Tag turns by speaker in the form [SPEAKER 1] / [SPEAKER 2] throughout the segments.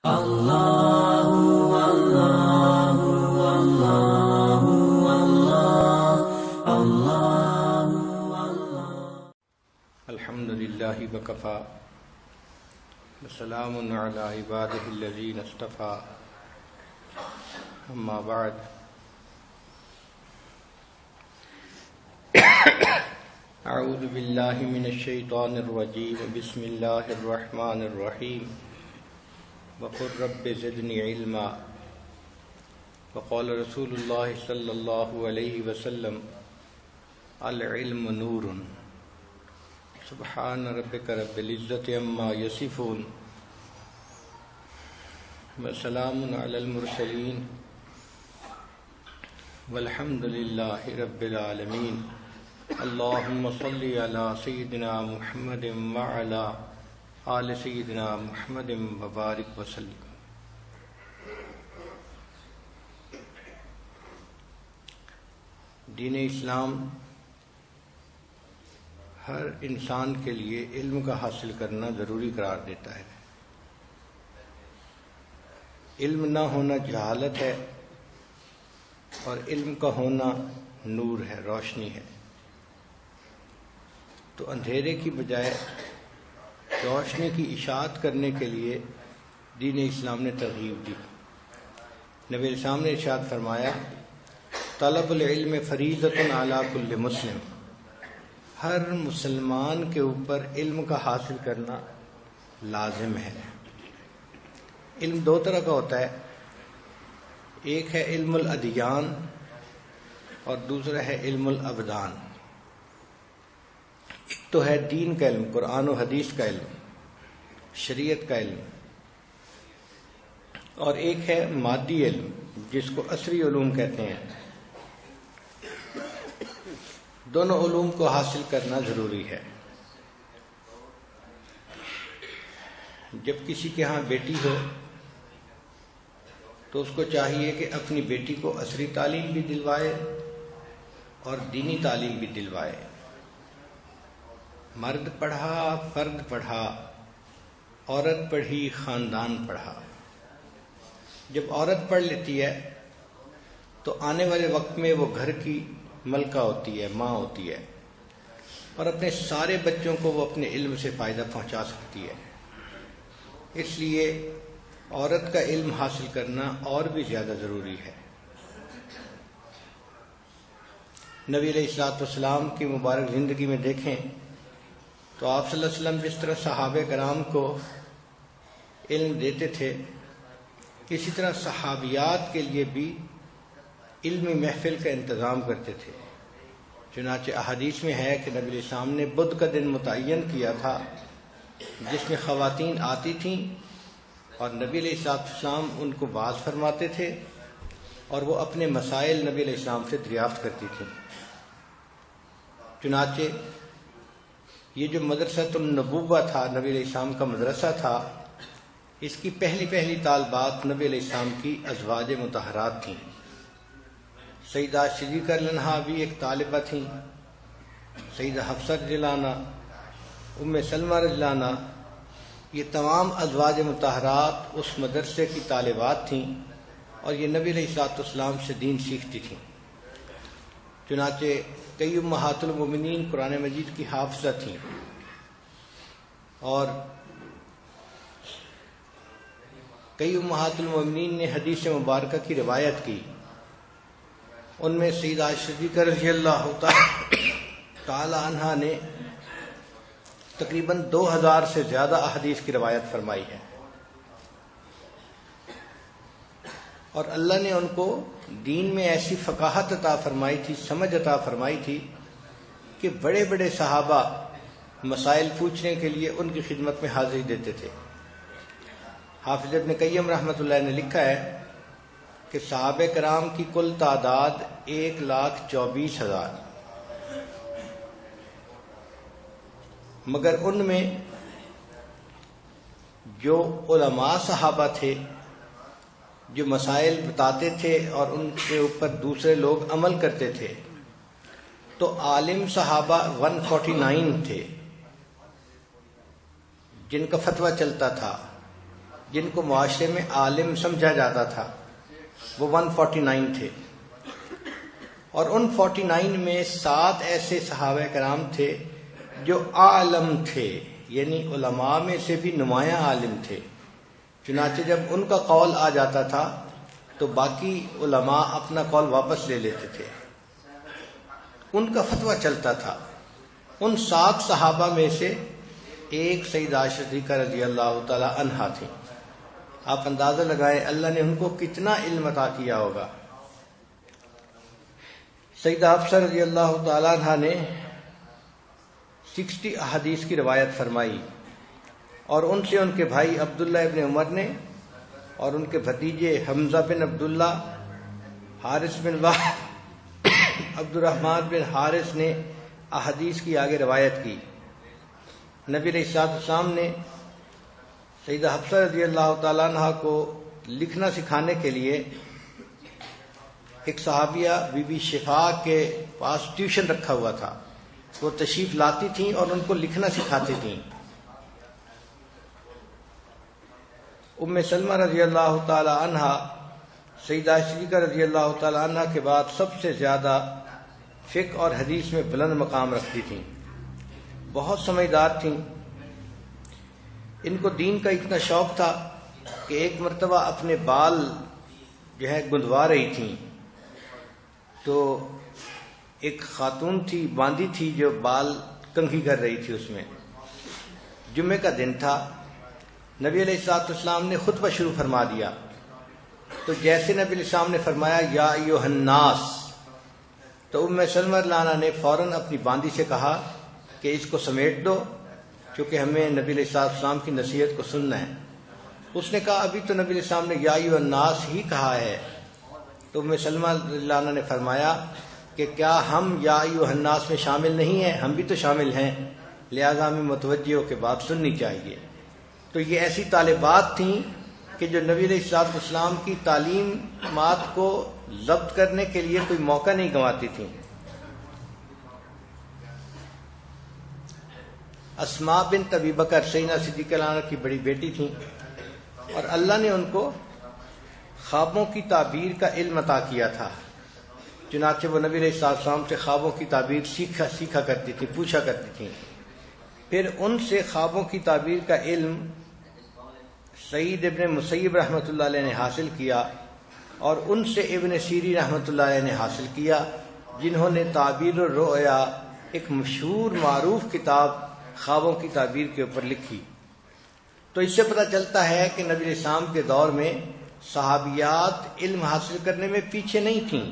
[SPEAKER 1] الحمد للہ وکفی وسلام علی عبادہ الذین اصطفی اما بعد اعوذ باللہ من الشیطان الرجیم بسم اللہ الرحمن الرحیم وقل رب زدنی علما وقال رسول اللہ صلی اللہ علیہ وسلم العلم نور سبحان ربک رب العزت عما یصفون وسلام علی المرسلین والحمد للہ رب العالمین اللہم صلی علی سیدنا محمد وعلی آل سیدنا محمد وبارک وسلم۔ دین اسلام ہر انسان کے لیے علم کا حاصل کرنا ضروری قرار دیتا ہے۔ علم نہ ہونا جہالت ہے اور علم کا ہونا نور ہے، روشنی ہے۔ تو اندھیرے کی بجائے روشنی کی اشاعت کرنے کے لیے دین اسلام نے ترغیب دی۔ نبی اسلام نے ارشاد فرمایا طلب العلم فریضۃ علی کل مسلم، ہر مسلمان کے اوپر علم کا حاصل کرنا لازم ہے۔ علم دو طرح کا ہوتا ہے، ایک ہے علم الادیان اور دوسرا ہے علم الابدان۔ ایک تو ہے دین کا علم، قرآن و حدیث کا علم، شریعت کا علم، اور ایک ہے مادی علم جس کو عصری علوم کہتے ہیں۔ دونوں علوم کو حاصل کرنا ضروری ہے۔ جب کسی کے ہاں بیٹی ہو تو اس کو چاہیے کہ اپنی بیٹی کو عصری تعلیم بھی دلوائے اور دینی تعلیم بھی دلوائے۔ مرد پڑھا فرد پڑھا، عورت پڑھی خاندان پڑھا۔ جب عورت پڑھ لیتی ہے تو آنے والے وقت میں وہ گھر کی ملکہ ہوتی ہے، ماں ہوتی ہے، اور اپنے سارے بچوں کو وہ اپنے علم سے فائدہ پہنچا سکتی ہے۔ اس لیے عورت کا علم حاصل کرنا اور بھی زیادہ ضروری ہے۔ نبی علیہ الصلوۃ والسلام کی مبارک زندگی میں دیکھیں تو آپ صلی اللہ علیہ وسلم جس طرح صحابہ کرام کو علم دیتے تھے، اسی طرح صحابیات کے لیے بھی علمی محفل کا انتظام کرتے تھے۔ چنانچہ احادیث میں ہے کہ نبی علیہ السلام نے بدھ کا دن متعین کیا تھا جس میں خواتین آتی تھیں اور نبی علیہ السلام ان کو باز فرماتے تھے اور وہ اپنے مسائل نبی علیہ السلام سے دریافت کرتی تھیں۔ چنانچہ یہ جو مدرسۃ النبوہ تھا، نبی علیہ السلام کا مدرسہ تھا، اس کی پہلی طالبات نبی علیہ السلام کی ازواج مطہرات تھیں۔ سیدہ صدیقہ رضی اللہ عنہا بھی ایک طالبہ تھیں، سیدہ حفصہ رضی اللہ عنہا، ام سلمہ رضی اللہ عنہا، یہ تمام ازواج مطہرات اس مدرسے کی طالبات تھیں اور یہ نبی علیہ الصلوۃ والسلام سے دین سیکھتی تھیں۔ چنانچہ کئی امہات المومنین قرآن مجید کی حافظہ تھیں اور کئی امہات المومنین نے حدیث مبارکہ کی روایت کی۔ ان میں سیدہ صدیقہ رضی اللہ تعالی عنہا نے تقریباً 2000 سے زیادہ احادیث کی روایت فرمائی ہے، اور اللہ نے ان کو دین میں ایسی فقاہت عطا فرمائی تھی، سمجھ عطا فرمائی تھی کہ بڑے بڑے صحابہ مسائل پوچھنے کے لیے ان کی خدمت میں حاضری دیتے تھے۔ حافظ ابن قیم رحمۃ اللہ نے لکھا ہے کہ صحابہ کرام کی کل تعداد 1,24,000، مگر ان میں جو علماء صحابہ تھے جو مسائل بتاتے تھے اور ان کے اوپر دوسرے لوگ عمل کرتے تھے، تو عالم صحابہ 149 تھے جن کا فتویٰ چلتا تھا، جن کو معاشرے میں عالم سمجھا جاتا تھا، وہ 149 تھے، اور ان 49 میں 7 ایسے صحابہ کرام تھے جو عالم تھے، یعنی علماء میں سے بھی نمایاں عالم تھے۔ چنانچہ جب ان کا قول آ جاتا تھا تو باقی علماء اپنا قول واپس لے لیتے تھے، ان کا فتویٰ چلتا تھا۔ ان 7 صحابہ میں سے ایک سیدہ عائشہ صدیقہ رضی اللہ تعالی عنہا تھی۔ آپ اندازہ لگائیں اللہ نے ان کو کتنا علم عطا کیا ہوگا۔ سیدہ حفصہ رضی اللہ تعالی عنہا نے 60 احادیث کی روایت فرمائی، اور ان سے ان کے بھائی عبداللہ ابن عمر نے اور ان کے بھتیجے حمزہ بن عبداللہ، حارث بن وہب، عبد الرحمن بن حارث نے احادیث کی آگے روایت کی۔ نبی علیہ السلام نے سیدہ حفصہ رضی اللہ تعالیٰ عنہ کو لکھنا سکھانے کے لیے ایک صحابیہ بی بی شفا کے پاس ٹیوشن رکھا ہوا تھا، وہ تشریف لاتی تھیں اور ان کو لکھنا سکھاتی تھیں۔ ام سلمہ رضی اللہ تعالی عنہ سیدہ صدیقہ رضی اللہ تعالی عنہ کے بعد سب سے زیادہ فقہ اور حدیث میں بلند مقام رکھتی تھیں، بہت سمجھدار تھیں۔ ان کو دین کا اتنا شوق تھا کہ ایک مرتبہ اپنے بال جو ہے گندوا رہی تھیں، تو ایک خاتون تھی باندھی تھی جو بال کنگھی کر رہی تھی، اس میں جمعے کا دن تھا۔ نبی علیہ السلام نے خطبہ شروع فرما دیا، تو جیسے نبی علیہ السلام نے فرمایا یا ایھا الناس، تو ام سلمہ رضی اللہ عنہا نے فوراً اپنی باندھی سے کہا کہ اس کو سمیٹ دو، کیونکہ ہمیں نبی علیہ السلام کی نصیحت کو سننا ہے۔ اس نے کہا ابھی تو نبی علیہ السلام نے یا ایھا الناس ہی کہا ہے۔ تو ام سلمہ رضی اللہ عنہا نے فرمایا کہ کیا ہم یا ایھا الناس میں شامل نہیں ہیں؟ ہم بھی تو شامل ہیں، لہذا ہمیں متوجہ ہو کے بات سننی چاہیے۔ تو یہ ایسی طالبات تھیں کہ جو نبی علیہ السلام کی تعلیمات کو ضبط کرنے کے لیے کوئی موقع نہیں گنواتی تھیں۔ اسماء بنت ابی بکر سیدہ صدیقہ رضی اللہ عنہا کی بڑی بیٹی تھیں، اور اللہ نے ان کو خوابوں کی تعبیر کا علم عطا کیا تھا۔ چنانچہ وہ نبی علیہ السلام سے خوابوں کی تعبیر سیکھا کرتی تھی، پوچھا کرتی تھیں۔ پھر ان سے خوابوں کی تعبیر کا علم سعید ابن مسیب رحمۃ اللہ علیہ نے حاصل کیا، اور ان سے ابن سیرین رحمۃ اللہ علیہ نے حاصل کیا، جنہوں نے تعبیر الرؤیا ایک مشہور معروف کتاب خوابوں کی تعبیر کے اوپر لکھی۔ تو اس سے پتہ چلتا ہے کہ نبی علیہ السلام کے دور میں صحابیات علم حاصل کرنے میں پیچھے نہیں تھیں،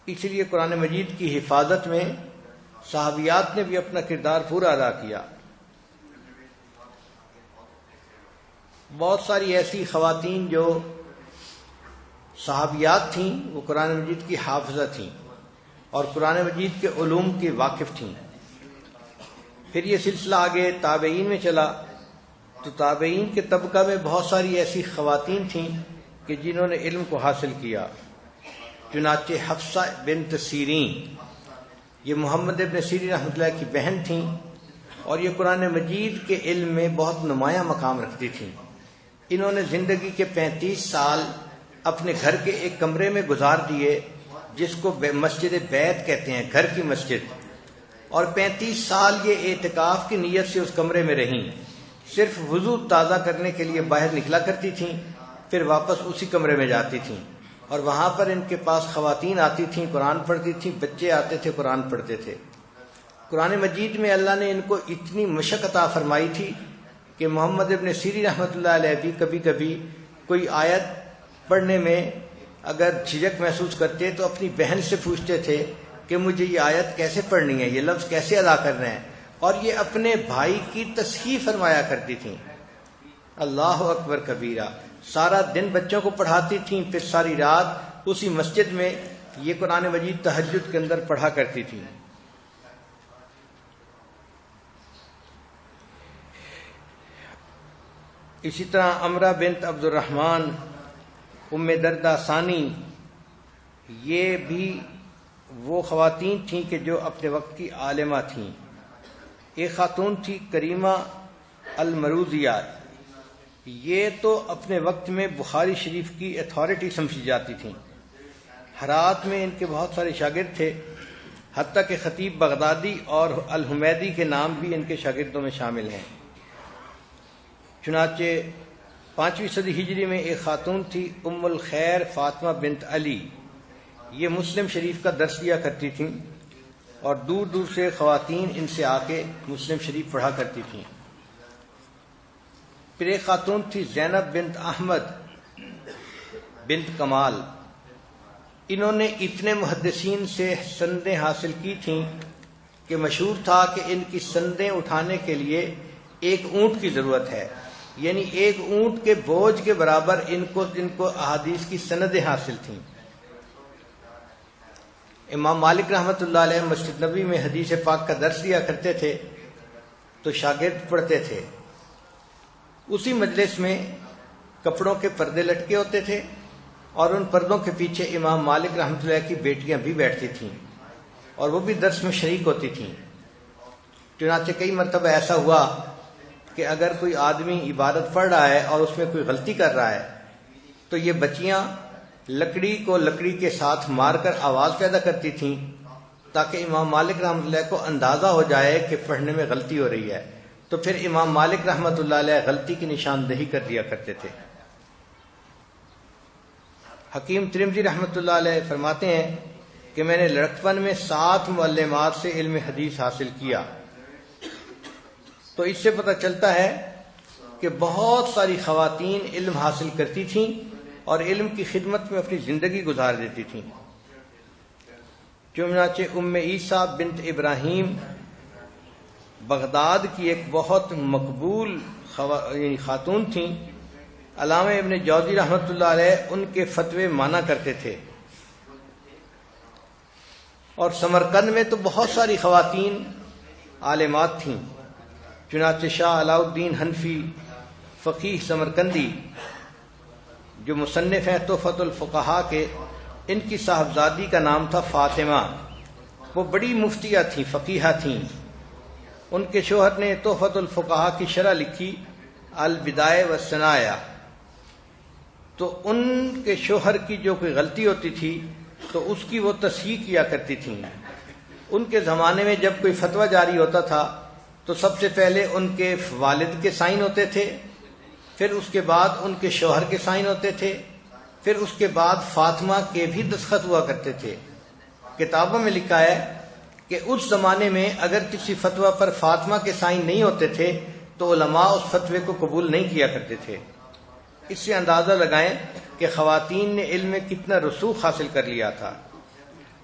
[SPEAKER 1] اس لیے قرآن مجید کی حفاظت میں صحابیات نے بھی اپنا کردار پورا ادا کیا۔ بہت ساری ایسی خواتین جو صحابیات تھیں وہ قرآن مجید کی حافظہ تھیں اور قرآن مجید کے علوم کی واقف تھیں۔ پھر یہ سلسلہ آگے تابعین میں چلا، تو تابعین کے طبقہ میں بہت ساری ایسی خواتین تھیں کہ جنہوں نے علم کو حاصل کیا۔ چنانچہ حفصہ بنت سیرین، یہ محمد ابن سیرین رحمۃ اللہ کی بہن تھیں، اور یہ قرآن مجید کے علم میں بہت نمایاں مقام رکھتی تھیں۔ انہوں نے زندگی کے 35 سال اپنے گھر کے ایک کمرے میں گزار دیے، جس کو مسجد بیت کہتے ہیں، گھر کی مسجد، اور 35 سال یہ اعتکاف کی نیت سے اس کمرے میں رہیں۔ صرف وضو تازہ کرنے کے لیے باہر نکلا کرتی تھیں، پھر واپس اسی کمرے میں جاتی تھیں، اور وہاں پر ان کے پاس خواتین آتی تھیں، قرآن پڑھتی تھیں، بچے آتے تھے، قرآن پڑھتے تھے۔ قرآن مجید میں اللہ نے ان کو اتنی مشق عطا فرمائی تھی کہ محمد ابن سیرین رحمۃ اللہ علیہ بھی کبھی کبھی کوئی آیت پڑھنے میں اگر جھجک محسوس کرتے تو اپنی بہن سے پوچھتے تھے کہ مجھے یہ آیت کیسے پڑھنی ہے، یہ لفظ کیسے ادا کرنا ہے، اور یہ اپنے بھائی کی تصحیح فرمایا کرتی تھیں۔ اللہ اکبر کبیرہ، سارا دن بچوں کو پڑھاتی تھیں، پھر ساری رات اسی مسجد میں یہ قرآن مجید تہجد کے اندر پڑھا کرتی تھیں۔ اسی طرح عمرہ بنت عبد الرحمن، ام دردہ ثانی، یہ بھی وہ خواتین تھیں کہ جو اپنے وقت کی عالمہ تھیں۔ ایک خاتون تھی کریمہ المروزیہ، یہ تو اپنے وقت میں بخاری شریف کی اتھارٹی سمجھی جاتی تھیں۔ ہرات میں ان کے بہت سارے شاگرد تھے، حتیٰ کہ خطیب بغدادی اور الحمیدی کے نام بھی ان کے شاگردوں میں شامل ہیں۔ چنانچہ 5ویں صدی ہجری میں ایک خاتون تھی ام الخیر فاطمہ بنت علی، یہ مسلم شریف کا درس دیا کرتی تھیں اور دور دور سے خواتین ان سے آ کے مسلم شریف پڑھا کرتی تھیں۔ پھر ایک خاتون تھی زینب بنت احمد بنت کمال، انہوں نے اتنے محدثین سے سندیں حاصل کی تھیں کہ مشہور تھا کہ ان کی سندیں اٹھانے کے لیے ایک اونٹ کی ضرورت ہے، یعنی ایک اونٹ کے بوجھ کے برابر ان کو احادیث کی سندیں حاصل تھیں۔ امام مالک رحمۃ اللہ علیہ مسجد نبوی میں حدیث پاک کا درس دیا کرتے تھے تو شاگرد پڑھتے تھے۔ اسی مجلس میں کپڑوں کے پردے لٹکے ہوتے تھے اور ان پردوں کے پیچھے امام مالک رحمۃ اللہ کی بیٹیاں بھی بیٹھتی تھیں اور وہ بھی درس میں شریک ہوتی تھیں۔ چنانچہ کئی مرتبہ ایسا ہوا کہ اگر کوئی آدمی عبادت پڑھ رہا ہے اور اس میں کوئی غلطی کر رہا ہے تو یہ بچیاں لکڑی کو لکڑی کے ساتھ مار کر آواز پیدا کرتی تھیں تاکہ امام مالک رحمۃ اللہ کو اندازہ ہو جائے کہ پڑھنے میں غلطی ہو رہی ہے، تو پھر امام مالک رحمۃ اللہ علیہ غلطی کی نشاندہی کر دیا کرتے تھے۔ حکیم ترمذی رحمۃ اللہ علیہ فرماتے ہیں کہ میں نے لڑکپن میں 7 معلمات سے علم حدیث حاصل کیا۔ تو اس سے پتہ چلتا ہے کہ بہت ساری خواتین علم حاصل کرتی تھیں اور علم کی خدمت میں اپنی زندگی گزار دیتی تھیں۔ چنانچہ ام عیسیٰ بنت ابراہیم بغداد کی ایک بہت مقبول خاتون تھیں، علامہ ابن جوزی رحمۃ اللہ علیہ ان کے فتوے مانا کرتے تھے۔ اور سمرقند میں تو بہت ساری خواتین عالمات تھیں، چنانچہ شاہ علاء الدین حنفی فقیہ سمرقندی جو مصنف ہیں تحفۃ الفقہاء کے، ان کی صاحبزادی کا نام تھا فاطمہ، وہ بڑی مفتیہ تھیں، فقیہہ تھیں۔ ان کے شوہر نے تحفۃ الفقہاء کی شرح لکھی البدایہ والثنایا، تو ان کے شوہر کی جو کوئی غلطی ہوتی تھی تو اس کی وہ تصحیح کیا کرتی تھیں۔ ان کے زمانے میں جب کوئی فتویٰ جاری ہوتا تھا تو سب سے پہلے ان کے والد کے سائن ہوتے تھے، پھر اس کے بعد ان کے شوہر کے سائن ہوتے تھے، پھر اس کے بعد فاطمہ کے بھی دستخط ہوا کرتے تھے۔ کتابوں میں لکھا ہے کہ اس زمانے میں اگر کسی فتویٰ پر فاطمہ کے سائن نہیں ہوتے تھے تو علماء اس فتوے کو قبول نہیں کیا کرتے تھے۔ اس سے اندازہ لگائیں کہ خواتین نے علم میں کتنا رسوخ حاصل کر لیا تھا۔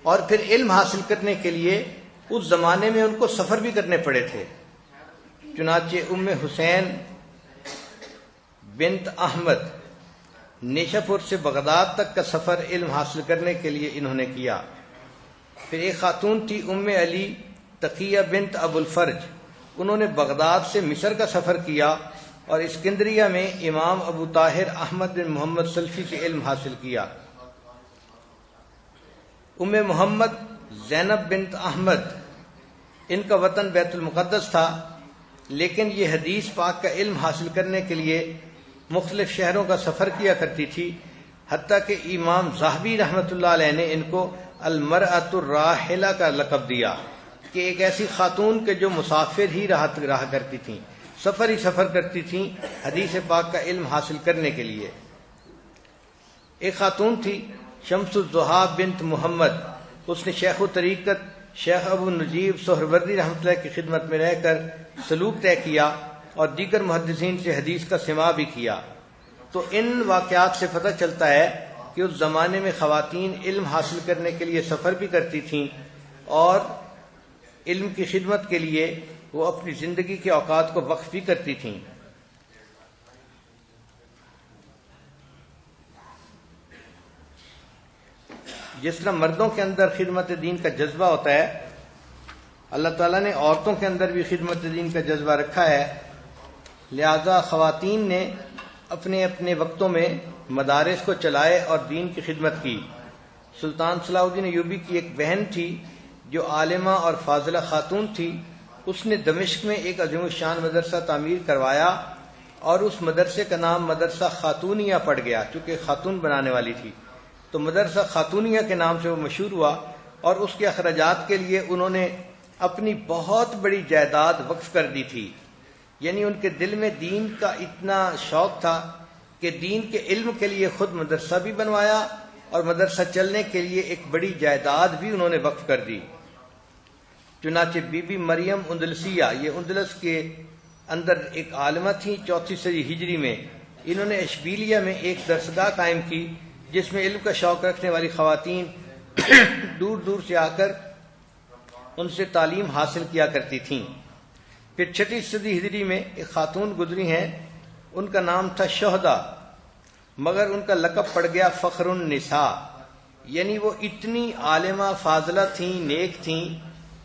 [SPEAKER 1] اور پھر علم حاصل کرنے کے لیے اس زمانے میں ان کو سفر بھی کرنے پڑے تھے۔ چنانچہ ام حسین بنت احمد نیشا پور سے بغداد تک کا سفر علم حاصل کرنے کے لیے انہوں نے کیا۔ پھر ایک خاتون تھی ام علی تقیہ بنت ابو الفرج، انہوں نے بغداد سے مصر کا سفر کیا اور اسکندریہ میں امام ابو طاہر احمد بن محمد سلفی سے علم حاصل کیا۔ ام محمد زینب بنت احمد، ان کا وطن بیت المقدس تھا، لیکن یہ حدیث پاک کا علم حاصل کرنے کے لیے مختلف شہروں کا سفر کیا کرتی تھی، حتیٰ کہ امام ذہبی رحمۃ اللہ علیہ نے ان کو المرأۃ الراحلہ کا لقب دیا کہ ایک ایسی خاتون کے جو مسافر ہی رہا کرتی تھیں، سفر ہی سفر کرتی تھیں حدیث پاک کا علم حاصل کرنے کے لیے۔ ایک خاتون تھی شمس الضحیٰ بنت محمد، اس نے شیخ الطریقت شیخ ابو نجیب سہروردی رحمۃ اللہ کی خدمت میں رہ کر سلوک طے کیا اور دیگر محدثین سے حدیث کا سماع بھی کیا۔ تو ان واقعات سے پتہ چلتا ہے کہ اس زمانے میں خواتین علم حاصل کرنے کے لیے سفر بھی کرتی تھیں اور علم کی خدمت کے لیے وہ اپنی زندگی کے اوقات کو وقف بھی کرتی تھیں۔ جس طرح مردوں کے اندر خدمت دین کا جذبہ ہوتا ہے، اللہ تعالیٰ نے عورتوں کے اندر بھی خدمت دین کا جذبہ رکھا ہے، لہذا خواتین نے اپنے اپنے وقتوں میں مدارس کو چلائے اور دین کی خدمت کی۔ سلطان صلاح الدین ایوبی کی ایک بہن تھی جو عالمہ اور فاضلہ خاتون تھی، اس نے دمشق میں ایک عظیم الشان مدرسہ تعمیر کروایا اور اس مدرسے کا نام مدرسہ خاتونیہ پڑ گیا، چونکہ خاتون بنانے والی تھی تو مدرسہ خاتونیہ کے نام سے وہ مشہور ہوا، اور اس کے اخراجات کے لیے انہوں نے اپنی بہت بڑی جائیداد وقف کر دی تھی۔ یعنی ان کے دل میں دین کا اتنا شوق تھا کہ دین کے علم کے لیے خود مدرسہ بھی بنوایا اور مدرسہ چلنے کے لیے ایک بڑی جائیداد بھی انہوں نے وقف کر دی۔ چنانچہ بی بی مریم اندلسیہ، یہ اندلس کے اندر ایک عالمہ تھیں 4 صدی ہجری میں، انہوں نے اشبیلیہ میں ایک درسگاہ قائم کی جس میں علم کا شوق رکھنے والی خواتین دور دور سے آ کر ان سے تعلیم حاصل کیا کرتی تھیں۔ پھر 6 صدی ہجری میں ایک خاتون گزری ہیں، ان کا نام تھا شہدہ، مگر ان کا لقب پڑ گیا فخر النساء، یعنی وہ اتنی عالمہ فاضلہ تھیں، نیک تھیں،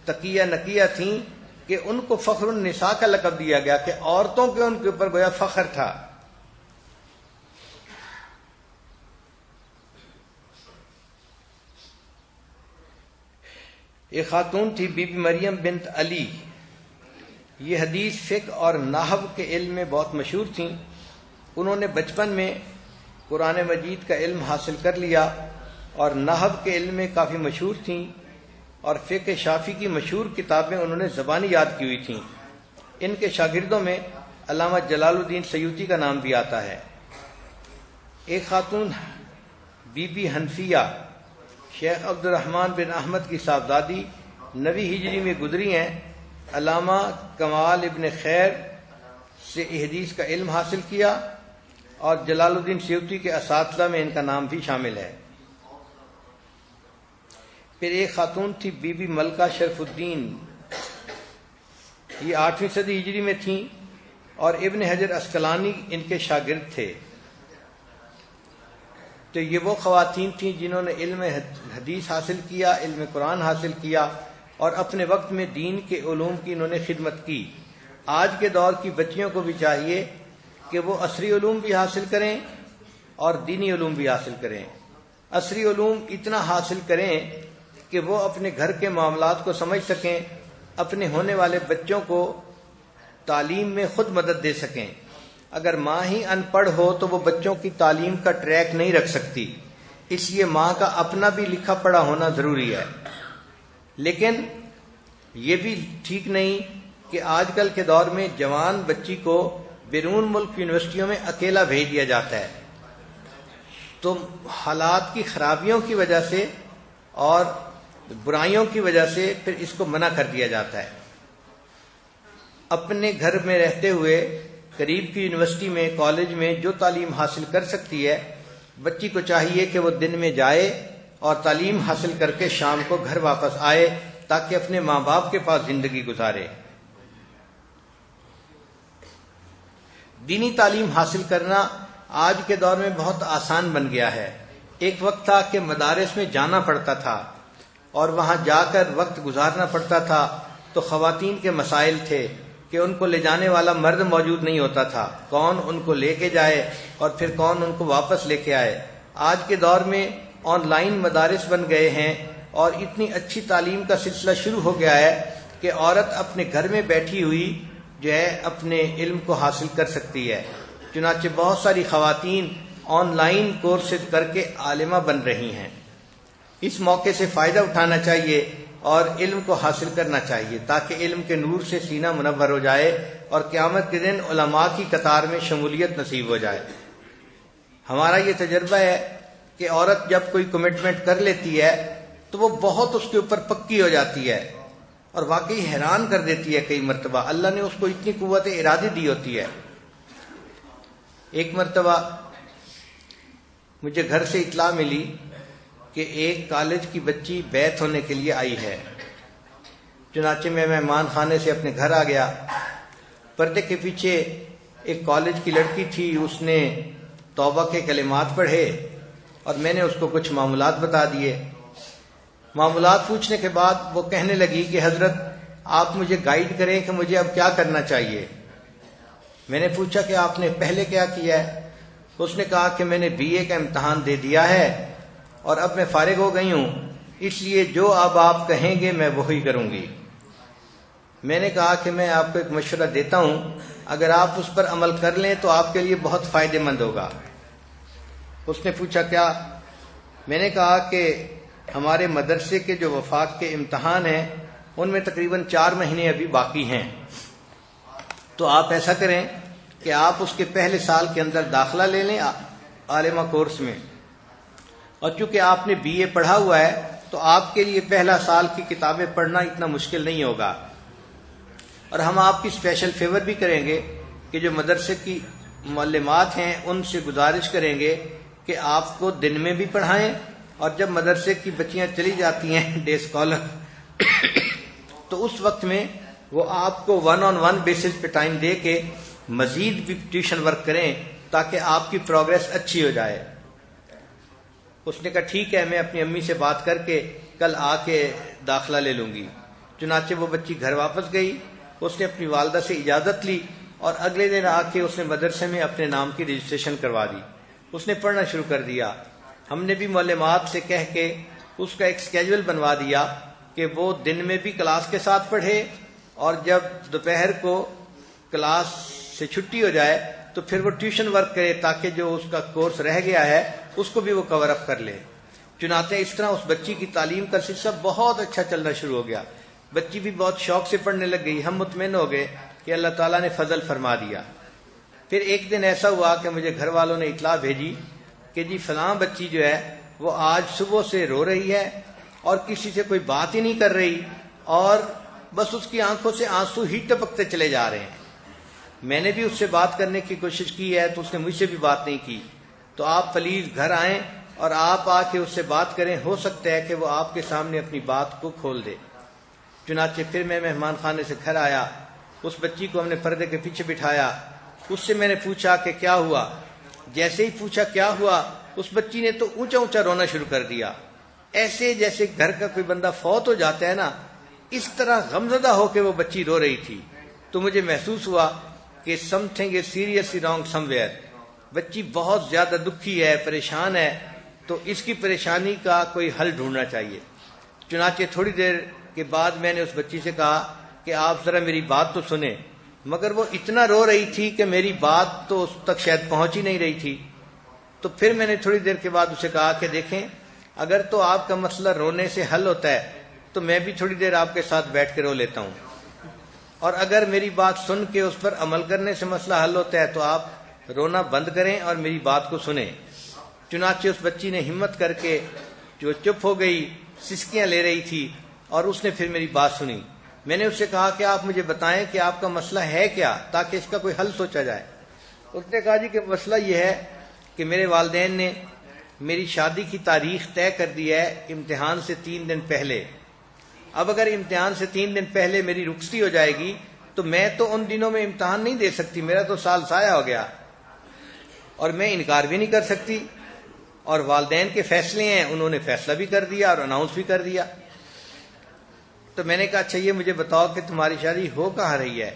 [SPEAKER 1] تقیہ نقیہ تھیں کہ ان کو فخر النساء کا لقب دیا گیا کہ عورتوں کے ان کے اوپر گویا فخر تھا۔ ایک خاتون تھی بی بی مریم بنت علی، یہ حدیث، فقہ اور نحو کے علم میں بہت مشہور تھیں۔ انہوں نے بچپن میں قرآن مجید کا علم حاصل کر لیا اور نحو کے علم میں کافی مشہور تھیں، اور فقہ شافعی کی مشہور کتابیں انہوں نے زبانی یاد کی ہوئی تھیں۔ ان کے شاگردوں میں علامہ جلال الدین سیوطی کا نام بھی آتا ہے۔ ایک خاتون بی بی حنفیہ، شیخ عبد الرحمن بن احمد کی صاحبزادی، 9ویں ہجری میں گزری ہیں۔ علامہ کمال ابن خیر سے حدیث کا علم حاصل کیا اور جلال الدین سیوطی کے اساتذہ میں ان کا نام بھی شامل ہے۔ پھر ایک خاتون تھی بی بی ملکہ شرف الدین، یہ 8ویں صدی ہجری میں تھیں اور ابن حجر عسقلانی ان کے شاگرد تھے۔ تو یہ وہ خواتین تھیں جنہوں نے علم حدیث حاصل کیا، علم قرآن حاصل کیا اور اپنے وقت میں دین کے علوم کی انہوں نے خدمت کی۔ آج کے دور کی بچیوں کو بھی چاہیے کہ وہ عصری علوم بھی حاصل کریں اور دینی علوم بھی حاصل کریں۔ عصری علوم اتنا حاصل کریں کہ وہ اپنے گھر کے معاملات کو سمجھ سکیں، اپنے ہونے والے بچوں کو تعلیم میں خود مدد دے سکیں۔ اگر ماں ہی ان پڑھ ہو تو وہ بچوں کی تعلیم کا ٹریک نہیں رکھ سکتی، اس لیے ماں کا اپنا بھی لکھا پڑھا ہونا ضروری ہے۔ لیکن یہ بھی ٹھیک نہیں کہ آج کل کے دور میں جوان بچی کو بیرون ملک یونیورسٹیوں میں اکیلا بھیج دیا جاتا ہے، تو حالات کی خرابیوں کی وجہ سے اور برائیوں کی وجہ سے پھر اس کو منع کر دیا جاتا ہے۔ اپنے گھر میں رہتے ہوئے قریب کی یونیورسٹی میں، کالج میں جو تعلیم حاصل کر سکتی ہے، بچی کو چاہیے کہ وہ دن میں جائے اور تعلیم حاصل کر کے شام کو گھر واپس آئے تاکہ اپنے ماں باپ کے پاس زندگی گزارے۔ دینی تعلیم حاصل کرنا آج کے دور میں بہت آسان بن گیا ہے۔ ایک وقت تھا کہ مدارس میں جانا پڑتا تھا اور وہاں جا کر وقت گزارنا پڑتا تھا، تو خواتین کے مسائل تھے کہ ان کو لے جانے والا مرد موجود نہیں ہوتا تھا، کون ان کو لے کے جائے اور پھر کون ان کو واپس لے کے آئے۔ آج کے دور میں آن لائن مدارس بن گئے ہیں اور اتنی اچھی تعلیم کا سلسلہ شروع ہو گیا ہے کہ عورت اپنے گھر میں بیٹھی ہوئی جو ہے اپنے علم کو حاصل کر سکتی ہے۔ چنانچہ بہت ساری خواتین آن لائن کورسز کر کے عالمہ بن رہی ہیں۔ اس موقع سے فائدہ اٹھانا چاہیے اور علم کو حاصل کرنا چاہیے تاکہ علم کے نور سے سینہ منور ہو جائے اور قیامت کے دن علماء کی قطار میں شمولیت نصیب ہو جائے۔ ہمارا یہ تجربہ ہے کہ عورت جب کوئی کمٹمنٹ کر لیتی ہے تو وہ بہت اس کے اوپر پکی ہو جاتی ہے اور واقعی حیران کر دیتی ہے۔ کئی مرتبہ اللہ نے اس کو اتنی قوت ارادی دی ہوتی ہے۔ ایک مرتبہ مجھے گھر سے اطلاع ملی کہ ایک کالج کی بچی بیعت ہونے کے لیے آئی ہے۔ چنانچہ میں مہمان خانے سے اپنے گھر آ گیا۔ پردے کے پیچھے ایک کالج کی لڑکی تھی، اس نے توبہ کے کلمات پڑھے اور میں نے اس کو کچھ معاملات بتا دیے۔ معاملات پوچھنے کے بعد وہ کہنے لگی کہ حضرت آپ مجھے گائیڈ کریں کہ مجھے اب کیا کرنا چاہیے۔ میں نے پوچھا کہ آپ نے پہلے کیا کیا ہے؟ اس نے کہا کہ میں نے BA کا امتحان دے دیا ہے اور اب میں فارغ ہو گئی ہوں، اس لیے جو اب آپ کہیں گے میں وہی کروں گی۔ میں نے کہا کہ میں آپ کو ایک مشورہ دیتا ہوں، اگر آپ اس پر عمل کر لیں تو آپ کے لیے بہت فائدہ مند ہوگا۔ اس نے پوچھا کیا؟ میں نے کہا کہ ہمارے مدرسے کے جو وفاق کے امتحان ہیں ان میں تقریباً 4 مہینے ابھی باقی ہیں، تو آپ ایسا کریں کہ آپ اس کے پہلے سال کے اندر داخلہ لے لیں عالمہ کورس میں، اور چونکہ آپ نے BA پڑھا ہوا ہے تو آپ کے لیے پہلا سال کی کتابیں پڑھنا اتنا مشکل نہیں ہوگا، اور ہم آپ کی اسپیشل فیور بھی کریں گے کہ جو مدرسے کی معلمات ہیں ان سے گزارش کریں گے کہ آپ کو دن میں بھی پڑھائیں، اور جب مدرسے کی بچیاں چلی جاتی ہیں ڈے اسکالر تو اس وقت میں وہ آپ کو 1-on-1 بیسس پہ ٹائم دے کے مزید بھی ٹیوشن ورک کریں تاکہ آپ کی پروگریس اچھی ہو جائے۔ اس نے کہا ٹھیک ہے، میں اپنی امی سے بات کر کے کل آ کے داخلہ لے لوں گی۔ چنانچہ وہ بچی گھر واپس گئی، اس نے اپنی والدہ سے اجازت لی اور اگلے دن آ کے اس نے مدرسے میں اپنے نام کی رجسٹریشن کروا دی۔ اس نے پڑھنا شروع کر دیا۔ ہم نے بھی معلمات سے کہہ کے اس کا ایک اسکیجول بنوا دیا کہ وہ دن میں بھی کلاس کے ساتھ پڑھے، اور جب دوپہر کو کلاس سے چھٹی ہو جائے تو پھر وہ ٹیوشن ورک کرے تاکہ جو اس کا کورس رہ گیا ہے اس کو بھی وہ کور اپ کر لے۔ چنانچہ اس طرح اس بچی کی تعلیم کا سلسلہ بہت اچھا چلنا شروع ہو گیا، بچی بھی بہت شوق سے پڑھنے لگ گئی۔ ہم مطمئن ہو گئے کہ اللہ تعالیٰ نے فضل فرما دیا۔ پھر ایک دن ایسا ہوا کہ مجھے گھر والوں نے اطلاع بھیجی کہ جی فلاں بچی جو ہے وہ آج صبح سے رو رہی ہے اور کسی سے کوئی بات ہی نہیں کر رہی، اور بس اس کی آنکھوں سے آنسو ہی ٹپکتے چلے جا رہے ہیں۔ میں نے بھی اس سے بات کرنے کی کوشش کی ہے تو اس نے مجھ سے بھی بات نہیں کی، تو آپ پلیز گھر آئیں اور آپ آ کے اس سے بات کریں، ہو سکتا ہے کہ وہ آپ کے سامنے اپنی بات کو کھول دے۔ چنانچہ پھر میں مہمان خانے سے گھر آیا، اس بچی کو ہم نے پردے کے پیچھے بٹھایا، اس سے میں نے پوچھا کہ کیا ہوا۔ جیسے ہی پوچھا کیا ہوا، اس بچی نے تو اونچا اونچا رونا شروع کر دیا، ایسے جیسے گھر کا کوئی بندہ فوت ہو جاتا ہے نا، اس طرح غمزدہ ہو کے وہ بچی رو رہی تھی۔ تو مجھے محسوس ہوا کہ some thing is seriously wrong some where, بچی بہت زیادہ دکھی ہے، پریشان ہے، تو اس کی پریشانی کا کوئی حل ڈھونڈنا چاہیے۔ چنانچہ تھوڑی دیر کے بعد میں نے اس بچی سے کہا کہ آپ ذرا میری بات تو سنیں، مگر وہ اتنا رو رہی تھی کہ میری بات تو اس تک شاید پہنچ ہی نہیں رہی تھی۔ تو پھر میں نے تھوڑی دیر کے بعد اسے کہا کہ دیکھیں، اگر تو آپ کا مسئلہ رونے سے حل ہوتا ہے تو میں بھی تھوڑی دیر آپ کے ساتھ بیٹھ کے رو لیتا ہوں، اور اگر میری بات سن کے اس پر عمل کرنے سے مسئلہ حل ہوتا ہے تو آپ رونا بند کریں اور میری بات کو سنیں۔ چنانچہ اس بچی نے ہمت کر کے جو چپ ہو گئی، سسکیاں لے رہی تھی، اور اس نے پھر میری بات سنی۔ میں نے اس سے کہا کہ آپ مجھے بتائیں کہ آپ کا مسئلہ ہے کیا تاکہ اس کا کوئی حل سوچا جائے۔ اس نے کہا جی کہ مسئلہ یہ ہے کہ میرے والدین نے میری شادی کی تاریخ طے کر دی ہے امتحان سے 3 دن پہلے۔ اب اگر امتحان سے 3 دن پہلے میری رخصتی ہو جائے گی تو میں تو ان دنوں میں امتحان نہیں دے سکتی، میرا تو سال ضائع ہو گیا، اور میں انکار بھی نہیں کر سکتی، اور والدین کے فیصلے ہیں، انہوں نے فیصلہ بھی کر دیا اور اناؤنس بھی کر دیا۔ تو میں نے کہا اچھا یہ مجھے بتاؤ کہ تمہاری شادی ہو کہاں رہی ہے،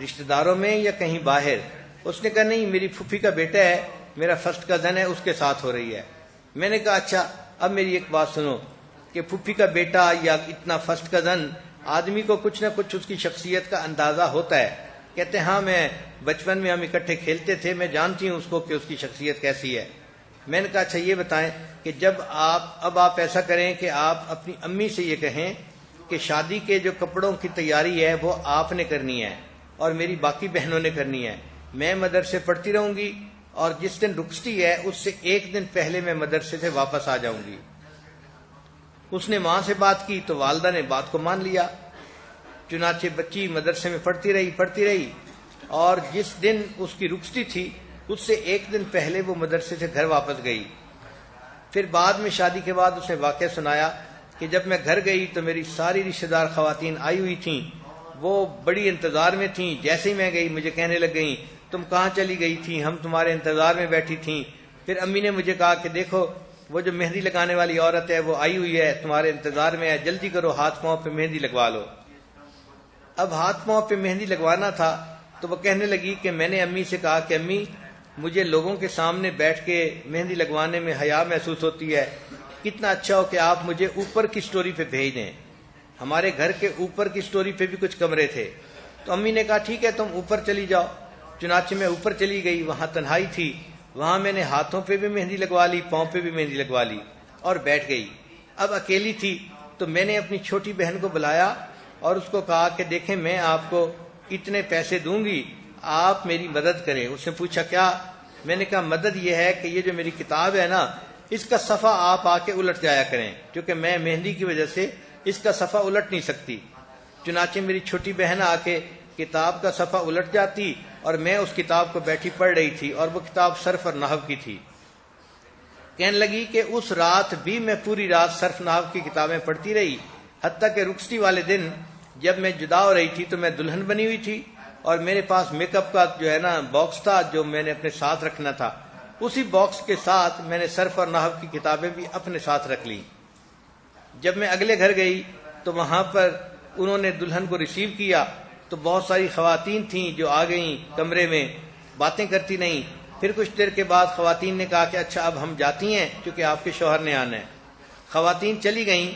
[SPEAKER 1] رشتہ داروں میں یا کہیں باہر؟ اس نے کہا نہیں، میری پھوپھی کا بیٹا ہے، میرا فرسٹ کزن ہے، اس کے ساتھ ہو رہی ہے۔ میں نے کہا اچھا اب میری ایک بات سنو کہ پھوپھی کا بیٹا یا اتنا فرسٹ کزن، آدمی کو کچھ نہ کچھ اس کی شخصیت کا اندازہ ہوتا ہے۔ کہتے ہیں ہاں میں بچپن میں ہم اکٹھے کھیلتے تھے، میں جانتی ہوں اس کو کہ اس کی شخصیت کیسی ہے۔ میں نے کہا اچھا یہ بتائیں کہ جب آپ ایسا کریں کہ آپ اپنی امی سے یہ کہیں کہ شادی کے جو کپڑوں کی تیاری ہے وہ آپ نے کرنی ہے اور میری باقی بہنوں نے کرنی ہے، میں مدرسے پڑھتی رہوں گی، اور جس دن رخصتی ہے اس سے 1 دن پہلے میں مدرسے سے واپس آ جاؤں گی۔ اس نے ماں سے بات کی تو والدہ نے بات کو مان لیا۔ چنانچہ بچی مدرسے میں پڑھتی رہی، اور جس دن اس کی رخصتی تھی اس سے 1 دن پہلے وہ مدرسے سے گھر واپس گئی۔ پھر بعد میں شادی کے بعد اس نے واقعہ سنایا کہ جب میں گھر گئی تو میری ساری رشتہ دار خواتین آئی ہوئی تھیں، وہ بڑی انتظار میں تھیں۔ جیسے ہی میں گئی مجھے کہنے لگ گئیں تم کہاں چلی گئی تھی، ہم تمہارے انتظار میں بیٹھی تھیں۔ پھر امی نے مجھے کہا کہ دیکھو وہ جو مہندی لگانے والی عورت ہے وہ آئی ہوئی ہے، تمہارے انتظار میں ہے، جلدی کرو ہاتھ پاؤں پہ مہندی لگوا لو۔ اب ہاتھ پاؤں پہ مہندی لگوانا تھا تو وہ کہنے لگی کہ میں نے امی سے کہا کہ امی مجھے لوگوں کے سامنے بیٹھ کے مہندی لگوانے میں حیا محسوس ہوتی ہے، کتنا اچھا ہو کہ آپ مجھے اوپر کی سٹوری پہ بھیج دیں۔ ہمارے گھر کے اوپر کی سٹوری پہ بھی کچھ کمرے تھے، تو امی نے کہا ٹھیک ہے تم اوپر چلی جاؤ۔ چنانچہ میں اوپر چلی گئی، وہاں تنہائی تھی، وہاں میں نے ہاتھوں پہ بھی مہندی لگوا لی، پاؤں پہ بھی مہندی لگوا لی اور بیٹھ گئی۔ اب اکیلی تھی تو میں نے اپنی چھوٹی بہن کو بلایا اور اس کو کہا کہ دیکھیں میں آپ کو اتنے پیسے دوں گی، آپ میری مدد کریں۔ اس نے پوچھا کیا؟ میں نے کہا مدد یہ ہے کہ یہ جو میری کتاب ہے نا، اس کا صفحہ آپ آ کے الٹ جایا کریں، کیونکہ میں مہندی کی وجہ سے اس کا صفحہ الٹ نہیں سکتی۔ چنانچہ میری چھوٹی بہن آ کے کتاب کا صفحہ الٹ جاتی اور میں اس کتاب کو بیٹھی پڑھ رہی تھی، اور وہ کتاب صرف اور نحو کی تھی۔ کہنے لگی کہ اس رات بھی میں پوری رات صرف نحو کی کتابیں پڑھتی رہی، حتیٰ کہ رخصتی والے دن جب میں جدا ہو رہی تھی تو میں دلہن بنی ہوئی تھی، اور میرے پاس میک اپ کا جو ہے نا باکس تھا جو میں نے اپنے ساتھ رکھنا تھا، اسی باکس کے ساتھ میں نے صرف اور نحو کی کتابیں بھی اپنے ساتھ رکھ لی۔ جب میں اگلے گھر گئی تو وہاں پر انہوں نے دلہن کو ریسیو کیا، تو بہت ساری خواتین تھیں جو آ گئیں کمرے میں، باتیں کرتی نہیں۔ پھر کچھ دیر کے بعد خواتین نے کہا کہ اچھا اب ہم جاتی ہیں کیونکہ آپ کے شوہر نے آنا ہے۔ خواتین چلی گئیں۔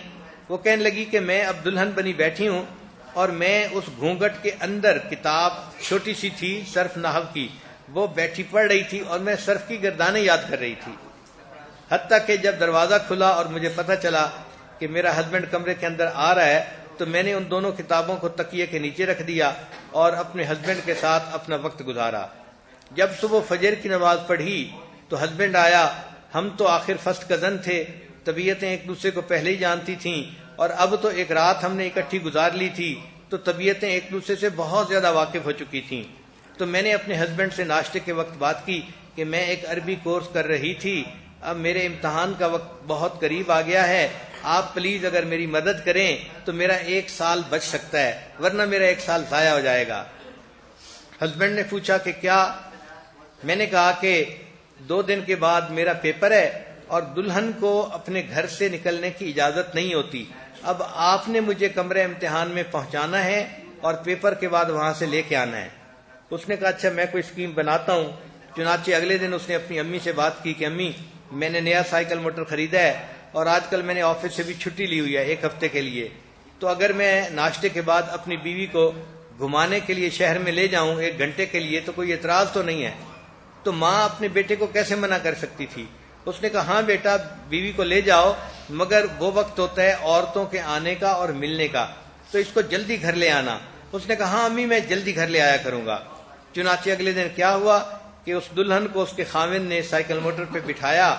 [SPEAKER 1] وہ کہنے لگی کہ میں اب دلہن بنی بیٹھی ہوں، اور میں اس گھونگھٹ کے اندر کتاب چھوٹی سی تھی صرف نحو کی، وہ بیٹھی پڑھ رہی تھی اور میں صرف کی گردانیں یاد کر رہی تھی۔ حتیٰ کہ جب دروازہ کھلا اور مجھے پتہ چلا کہ میرا ہسبینڈ کمرے کے اندر آ رہا ہے، تو میں نے ان دونوں کتابوں کو تکیے کے نیچے رکھ دیا اور اپنے ہسبینڈ کے ساتھ اپنا وقت گزارا۔ جب صبح فجر کی نماز پڑھی تو ہسبینڈ آیا۔ ہم تو آخر فرسٹ کزن تھے، طبیعتیں ایک دوسرے کو پہلے ہی جانتی تھیں، اور اب تو ایک رات ہم نے اکٹھی گزار لی تھی، تو طبیعتیں ایک دوسرے سے بہت زیادہ واقف ہو چکی تھیں۔ تو میں نے اپنے ہسبینڈ سے ناشتے کے وقت بات کی کہ میں ایک عربی کورس کر رہی تھی، اب میرے امتحان کا وقت بہت قریب آ گیا ہے، آپ پلیز اگر میری مدد کریں تو میرا 1 سال بچ سکتا ہے، ورنہ میرا 1 سال ضائع ہو جائے گا۔ ہسبینڈ نے پوچھا کہ کیا؟ میں نے کہا کہ 2 دن کے بعد میرا پیپر ہے اور دلہن کو اپنے گھر سے نکلنے کی اجازت نہیں ہوتی، اب آپ نے مجھے کمرے امتحان میں پہنچانا ہے اور پیپر کے بعد وہاں سے لے کے آنا ہے۔ اس نے کہا اچھا میں کوئی اسکیم بناتا ہوں۔ چنانچہ اگلے دن اس نے اپنی امی سے بات کی کہ امی میں نے نیا سائیکل موٹر خریدا ہے، اور آج کل میں نے آفس سے بھی چھٹی لی ہوئی ہے 1 ہفتے کے لیے، تو اگر میں ناشتے کے بعد اپنی بیوی کو گھمانے کے لیے شہر میں لے جاؤں 1 گھنٹے کے لیے تو کوئی اعتراض تو نہیں ہے؟ تو ماں اپنے بیٹے کو کیسے منع کر سکتی تھی؟ اس نے کہا ہاں بیٹا بیوی کو لے جاؤ، مگر وہ وقت ہوتا ہے عورتوں کے آنے کا اور ملنے کا، تو اس کو جلدی گھر لے آنا۔ اس نے کہا ہاں امی میں جلدی گھر لے آیا کروں گا۔ چنانچہ اگلے دن کیا ہوا کہ اس دلہن کو اس کے خاوند نے سائیکل موٹر پہ بٹھایا،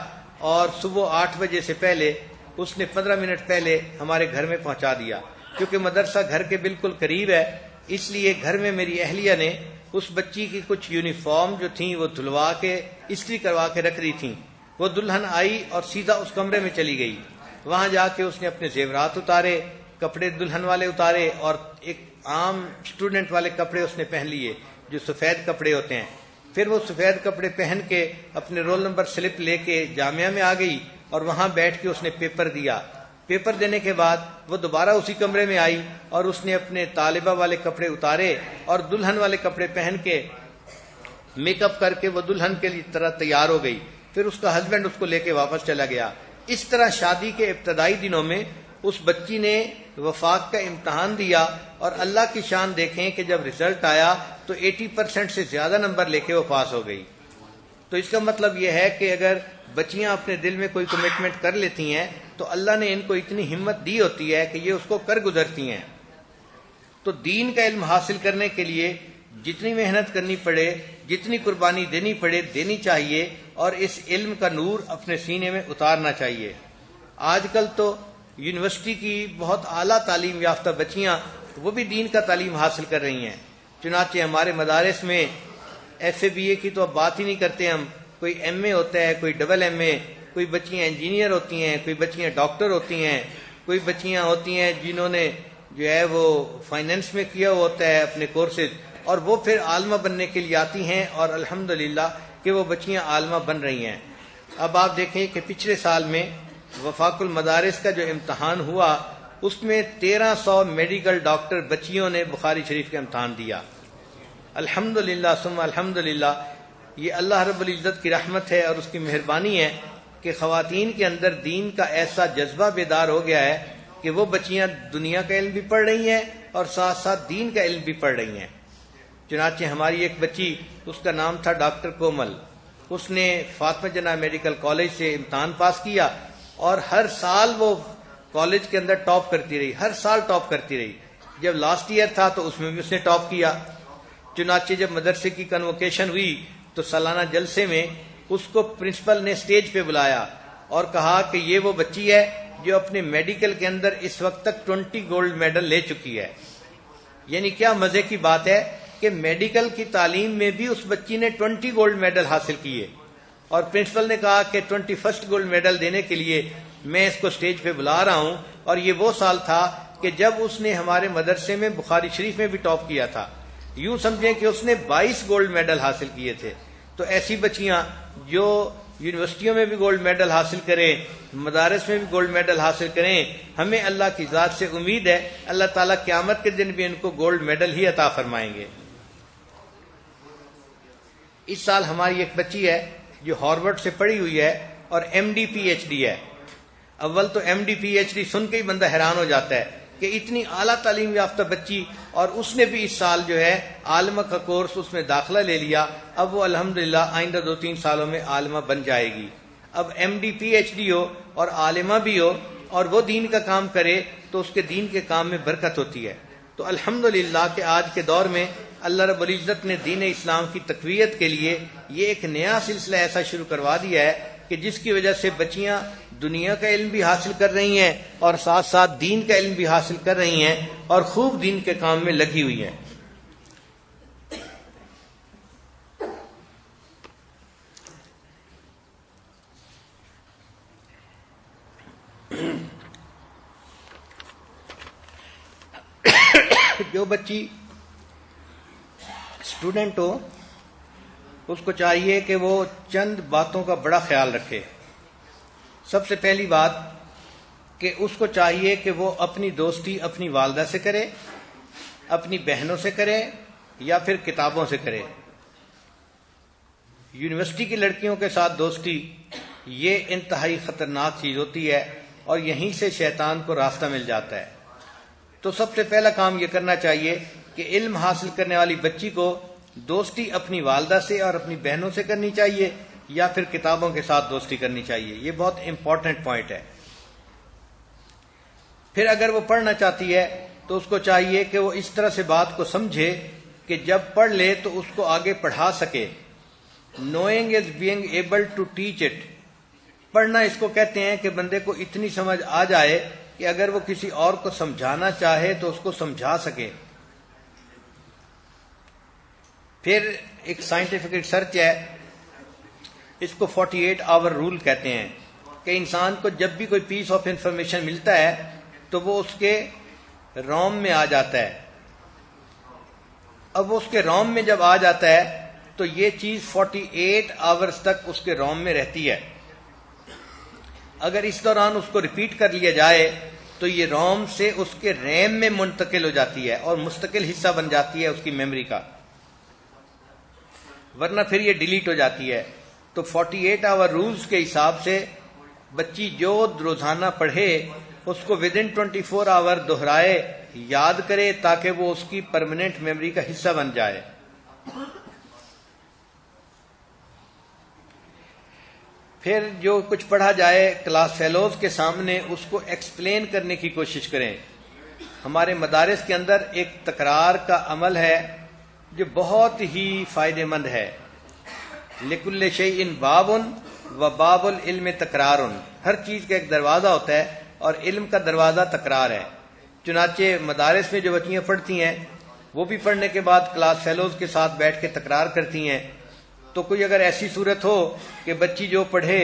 [SPEAKER 1] اور صبح 8 بجے سے پہلے اس نے 15 منٹ پہلے ہمارے گھر میں پہنچا دیا۔ کیونکہ مدرسہ گھر کے بالکل قریب ہے، اس لیے گھر میں میری اہلیہ نے اس بچی کی کچھ یونیفارم جو تھیں وہ دھلوا کے استری کروا کے رکھ دی تھیں۔ وہ دلہن آئی اور سیدھا اس کمرے میں چلی گئی۔ وہاں جا کے اس نے اپنے زیورات اتارے، کپڑے دلہن والے اتارے، اور ایک عام اسٹوڈنٹ والے کپڑے اس نے پہن لیے جو سفید کپڑے ہوتے ہیں۔ پھر وہ سفید کپڑے پہن کے اپنے رول نمبر سلپ لے کے جامعہ میں آ گئی، اور وہاں بیٹھ کے اس نے پیپر دیا۔ پیپر دینے کے بعد وہ دوبارہ اسی کمرے میں آئی اور اس نے اپنے طالبہ والے کپڑے اتارے اور دلہن والے کپڑے پہن کے میک اپ کر کے وہ دلہن کے لیے طرح تیار ہو گئی۔ پھر اس کا ہسبینڈ اس کو لے کے واپس چلا گیا۔ اس طرح شادی کے ابتدائی دنوں میں اس بچی نے وفاق کا امتحان دیا، اور اللہ کی شان دیکھیں کہ جب رزلٹ آیا تو 80% سے زیادہ نمبر لے کے وہ پاس ہو گئی۔ تو اس کا مطلب یہ ہے کہ اگر بچیاں اپنے دل میں کوئی کمٹمنٹ کر لیتی ہیں تو اللہ نے ان کو اتنی ہمت دی ہوتی ہے کہ یہ اس کو کر گزرتی ہیں۔ تو دین کا علم حاصل کرنے کے لیے جتنی محنت کرنی پڑے، جتنی قربانی دینی پڑے دینی چاہیے، اور اس علم کا نور اپنے سینے میں اتارنا چاہیے۔ آج کل تو یونیورسٹی کی بہت اعلیٰ تعلیم یافتہ بچیاں وہ بھی دین کا تعلیم حاصل کر رہی ہیں۔ چنانچہ ہمارے مدارس میں ایف اے بی اے کی تو اب بات ہی نہیں کرتے ہم، کوئی ایم اے ہوتا ہے، کوئی ڈبل ایم اے، کوئی بچیاں انجینئر ہوتی ہیں، کوئی بچیاں ڈاکٹر ہوتی ہیں، کوئی بچیاں ہوتی ہیں جنہوں نے جو ہے وہ فائنینس میں کیا ہوا ہوتا ہے اپنے کورسز، اور وہ پھر عالمہ بننے کے لیے آتی ہیں، اور الحمدللہ کہ وہ بچیاں عالمہ بن رہی ہیں۔ اب آپ دیکھیں کہ پچھلے سال میں وفاق المدارس کا جو امتحان ہوا اس میں 1300 میڈیکل ڈاکٹر بچیوں نے بخاری شریف کا امتحان دیا۔ الحمدللہ ثم الحمدللہ، یہ اللہ رب العزت کی رحمت ہے اور اس کی مہربانی ہے کہ خواتین کے اندر دین کا ایسا جذبہ بیدار ہو گیا ہے کہ وہ بچیاں دنیا کا علم بھی پڑھ رہی ہیں اور ساتھ ساتھ دین کا علم بھی پڑھ رہی ہیں۔ چنانچہ ہماری ایک بچی، اس کا نام تھا ڈاکٹر کومل، اس نے فاطمہ جناح میڈیکل کالج سے امتحان پاس کیا اور ہر سال وہ کالج کے اندر ٹاپ کرتی رہی، ہر سال ٹاپ کرتی رہی۔ جب لاسٹ ایئر تھا تو اس میں بھی اس نے ٹاپ کیا۔ چنانچہ جب مدرسے کی کنووکیشن ہوئی تو سالانہ جلسے میں اس کو پرنسپل نے اسٹیج پہ بلایا اور کہا کہ یہ وہ بچی ہے جو اپنے میڈیکل کے اندر اس وقت تک 20 گولڈ میڈل لے چکی ہے۔ یعنی کیا مزے کی بات ہے کہ میڈیکل کی تعلیم میں بھی اس بچی نے 20 گولڈ میڈل حاصل کیے، اور پرنسپل نے کہا کہ 21 گولڈ میڈل دینے کے لیے میں اس کو اسٹیج پہ بلا رہا ہوں۔ اور یہ وہ سال تھا کہ جب اس نے ہمارے مدرسے میں بخاری شریف میں بھی ٹاپ کیا تھا۔ یوں سمجھیں کہ اس نے 22 گولڈ میڈل حاصل کیے تھے۔ تو ایسی بچیاں جو یونیورسٹیوں میں بھی گولڈ میڈل حاصل کریں، مدارس میں بھی گولڈ میڈل حاصل کریں، ہمیں اللہ کی ذات سے امید ہے اللہ تعالیٰ قیامت کے دن بھی ان کو گولڈ میڈل ہی عطا فرمائیں گے۔ اس سال ہماری ایک بچی ہے جو ہارورڈ سے پڑھی ہوئی ہے اور M D P H D ہے۔ اول تو M D P H D سن کے ہی بندہ حیران ہو جاتا ہے کہ اتنی اعلیٰ تعلیم یافتہ بچی، اور اس نے بھی اس سال جو ہے عالمہ کا کورس اس میں داخلہ لے لیا۔ اب وہ الحمدللہ آئندہ 2-3 سالوں میں عالمہ بن جائے گی۔ اب M D P H D ہو اور عالمہ بھی ہو اور وہ دین کا کام کرے تو اس کے دین کے کام میں برکت ہوتی ہے۔ تو الحمدللہ کہ آج کے دور میں اللہ رب العزت نے دین اسلام کی تقویت کے لیے یہ ایک نیا سلسلہ ایسا شروع کروا دیا ہے کہ جس کی وجہ سے بچیاں دنیا کا علم بھی حاصل کر رہی ہیں اور ساتھ ساتھ دین کا علم بھی حاصل کر رہی ہیں اور خوب دین کے کام میں لگی ہوئی ہیں۔ جو بچی اسٹوڈنٹ ہو اس کو چاہیے کہ وہ چند باتوں کا بڑا خیال رکھے۔ سب سے پہلی بات کہ اس کو چاہیے کہ وہ اپنی دوستی اپنی والدہ سے کرے، اپنی بہنوں سے کرے یا پھر کتابوں سے کرے۔ یونیورسٹی کی لڑکیوں کے ساتھ دوستی یہ انتہائی خطرناک چیز ہوتی ہے اور یہیں سے شیطان کو راستہ مل جاتا ہے۔ تو سب سے پہلا کام یہ کرنا چاہیے کہ علم حاصل کرنے والی بچی کو دوستی اپنی والدہ سے اور اپنی بہنوں سے کرنی چاہیے یا پھر کتابوں کے ساتھ دوستی کرنی چاہیے۔ یہ بہت امپورٹنٹ پوائنٹ ہے۔ پھر اگر وہ پڑھنا چاہتی ہے تو اس کو چاہیے کہ وہ اس طرح سے بات کو سمجھے کہ جب پڑھ لے تو اس کو آگے پڑھا سکے۔ Knowing is being able to teach it. پڑھنا اس کو کہتے ہیں کہ بندے کو اتنی سمجھ آ جائے کہ اگر وہ کسی اور کو سمجھانا چاہے تو اس کو سمجھا سکے۔ پھر ایک سائنٹیفک ریسرچ ہے، اس کو 48 آور رول کہتے ہیں، کہ انسان کو جب بھی کوئی پیس آف انفارمیشن ملتا ہے تو وہ اس کے روم میں آ جاتا ہے۔ اب وہ اس کے روم میں جب آ جاتا ہے تو یہ چیز 48 آورز تک اس کے روم میں رہتی ہے۔ اگر اس دوران اس کو ریپیٹ کر لیا جائے تو یہ روم سے اس کے ریم میں منتقل ہو جاتی ہے اور مستقل حصہ بن جاتی ہے اس کی میموری کا، ورنہ پھر یہ ڈیلیٹ ہو جاتی ہے۔ تو 48 آور رولز کے حساب سے بچی جو روزانہ پڑھے اس کو ودن 24 آور دہرائے، یاد کرے تاکہ وہ اس کی پرماننٹ میموری کا حصہ بن جائے۔ پھر جو کچھ پڑھا جائے کلاس فیلوز کے سامنے اس کو ایکسپلین کرنے کی کوشش کریں۔ ہمارے مدارس کے اندر ایک تکرار کا عمل ہے جو بہت ہی فائدہ مند ہے۔ لِكُلِّ شَيْءٍ بَابٌ وَبَابُ الْعِلْمِ تَكْرَارٌ۔ ہر چیز کا ایک دروازہ ہوتا ہے اور علم کا دروازہ تکرار ہے۔ چنانچہ مدارس میں جو بچیاں پڑھتی ہیں وہ بھی پڑھنے کے بعد کلاس فیلوز کے ساتھ بیٹھ کے تکرار کرتی ہیں۔ تو کوئی اگر ایسی صورت ہو کہ بچی جو پڑھے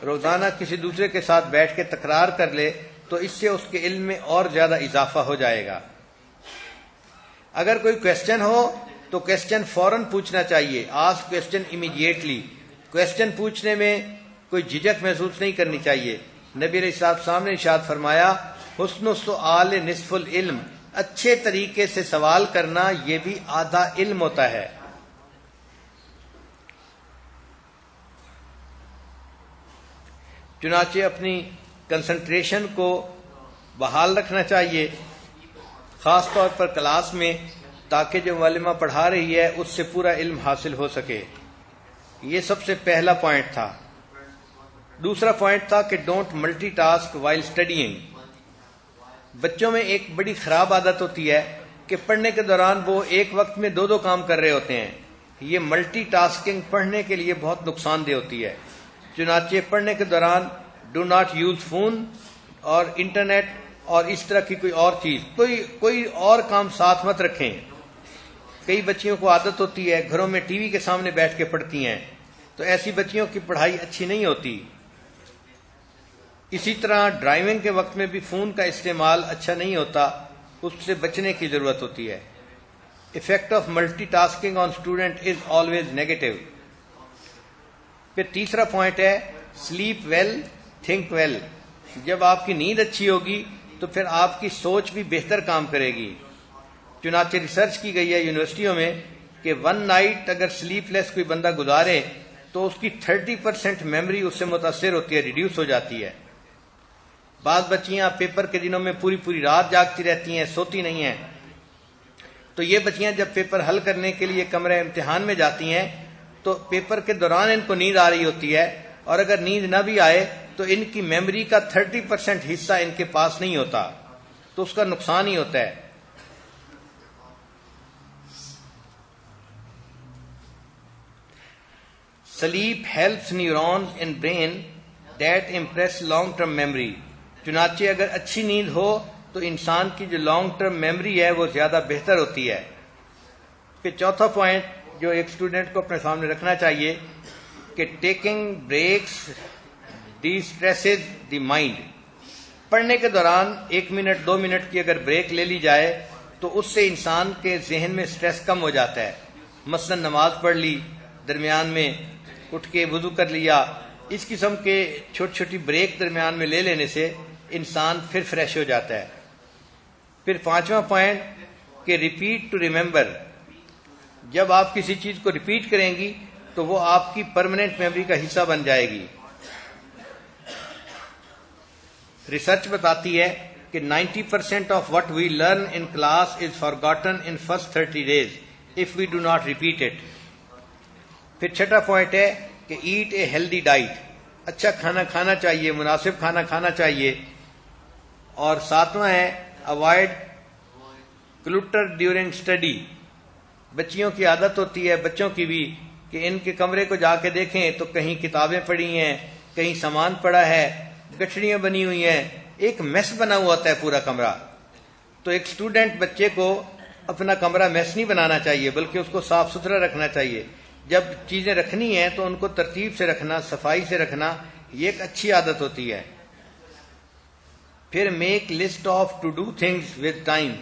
[SPEAKER 1] روزانہ کسی دوسرے کے ساتھ بیٹھ کے تکرار کر لے تو اس سے اس کے علم میں اور زیادہ اضافہ ہو جائے گا۔ اگر کوئی کویسچن ہو تو کویسچن فوراً پوچھنا چاہیے، آسک کویسچن امیڈیٹلی۔ کویسچن پوچھنے میں کوئی جھجک محسوس نہیں کرنی چاہیے۔ نبی علیہ السلام نے ارشاد فرمایا، حسن السؤال نصف العلم۔ اچھے طریقے سے سوال کرنا یہ بھی آدھا علم ہوتا ہے۔ چنانچہ اپنی کنسنٹریشن کو بحال رکھنا چاہیے، خاص طور پر کلاس میں، تاکہ جو معلمہ پڑھا رہی ہے اس سے پورا علم حاصل ہو سکے۔ یہ سب سے پہلا پوائنٹ تھا۔ دوسرا پوائنٹ تھا کہ don't multi task while studying. بچوں میں ایک بڑی خراب عادت ہوتی ہے کہ پڑھنے کے دوران وہ ایک وقت میں دو کام کر رہے ہوتے ہیں۔ یہ ملٹی ٹاسکنگ پڑھنے کے لیے بہت نقصان دہ ہوتی ہے۔ چنانچہ پڑھنے کے دوران ڈو ناٹ یوز فون اور انٹرنیٹ اور اس طرح کی کوئی اور چیز، کوئی اور کام ساتھ مت رکھیں۔ کئی بچیوں کو عادت ہوتی ہے گھروں میں ٹی وی کے سامنے بیٹھ کے پڑھتی ہیں، تو ایسی بچیوں کی پڑھائی اچھی نہیں ہوتی۔ اسی طرح ڈرائیونگ کے وقت میں بھی فون کا استعمال اچھا نہیں ہوتا، اس سے بچنے کی ضرورت ہوتی ہے۔ Effect of multitasking on student is always negative. پھر تیسرا پوائنٹ ہے سلیپ ویل تھنک ویل۔ جب آپ کی نیند اچھی ہوگی تو پھر آپ کی سوچ بھی بہتر کام کرے گی۔ چنانچہ ریسرچ کی گئی ہے یونیورسٹیوں میں کہ 1 نائٹ اگر سلیپ لیس کوئی بندہ گزارے تو اس کی 30% میموری اس سے متاثر ہوتی ہے، ریڈیوس ہو جاتی ہے۔ بعض بچیاں پیپر کے دنوں میں پوری رات جاگتی رہتی ہیں، سوتی نہیں ہیں، تو یہ بچیاں جب پیپر حل کرنے کے لیے کمرے امتحان میں جاتی ہیں تو پیپر کے دوران ان کو نیند آ رہی ہوتی ہے، اور اگر نیند نہ بھی آئے تو ان کی میموری کا 30% حصہ ان کے پاس نہیں ہوتا، تو اس کا نقصان ہی ہوتا ہے۔ Slip helps neurons in brain that impress long term memory. چنانچہ اگر اچھی نیند ہو تو انسان کی جو لانگ ٹرم میموری ہے وہ زیادہ بہتر ہوتی ہے۔ پھر چوتھا پوائنٹ جو ایک اسٹوڈنٹ کو اپنے سامنے رکھنا چاہیے کہ taking breaks destresses the mind. پڑھنے کے دوران 1 منٹ 2 منٹ کی اگر بریک لے لی جائے تو اس سے انسان کے ذہن میں سٹریس کم ہو جاتا ہے۔ مثلا نماز پڑھ لی، درمیان میں اٹھ کے وضو کر لیا، اس قسم کے چھوٹی بریک درمیان میں لے لینے سے انسان پھر فریش ہو جاتا ہے۔ پھر 5واں پوائنٹ کہ ریپیٹ ٹو ریممبر۔ جب آپ کسی چیز کو ریپیٹ کریں گی تو وہ آپ کی پرماننٹ میموری کا حصہ بن جائے گی۔ ریسرچ بتاتی ہے کہ 90% of what we learn in class is forgotten in first 30 days if we do not repeat it۔ پھر چھٹا پوائنٹ ہے کہ ایٹ اے ہیلدی ڈائٹ۔ اچھا کھانا کھانا چاہیے، مناسب کھانا کھانا چاہیے۔ اور 7واں ہے اوائڈ کلوٹر ڈیورنگ اسٹڈی۔ بچیوں کی عادت ہوتی ہے، بچوں کی بھی، کہ ان کے کمرے کو جا کے دیکھیں تو کہیں کتابیں پڑی ہیں، کہیں سامان پڑا ہے، گٹھڑیاں بنی ہوئی ہیں، ایک میس بنا ہوا ہوتا ہے پورا کمرہ۔ تو ایک اسٹوڈنٹ بچے کو اپنا کمرہ میس نہیں بنانا چاہیے، بلکہ اس کو صاف ستھرا رکھنا چاہیے۔ جب چیزیں رکھنی ہیں تو ان کو ترتیب سے رکھنا، صفائی سے رکھنا، یہ ایک اچھی عادت ہوتی ہے۔ پھر make list of two do things with time,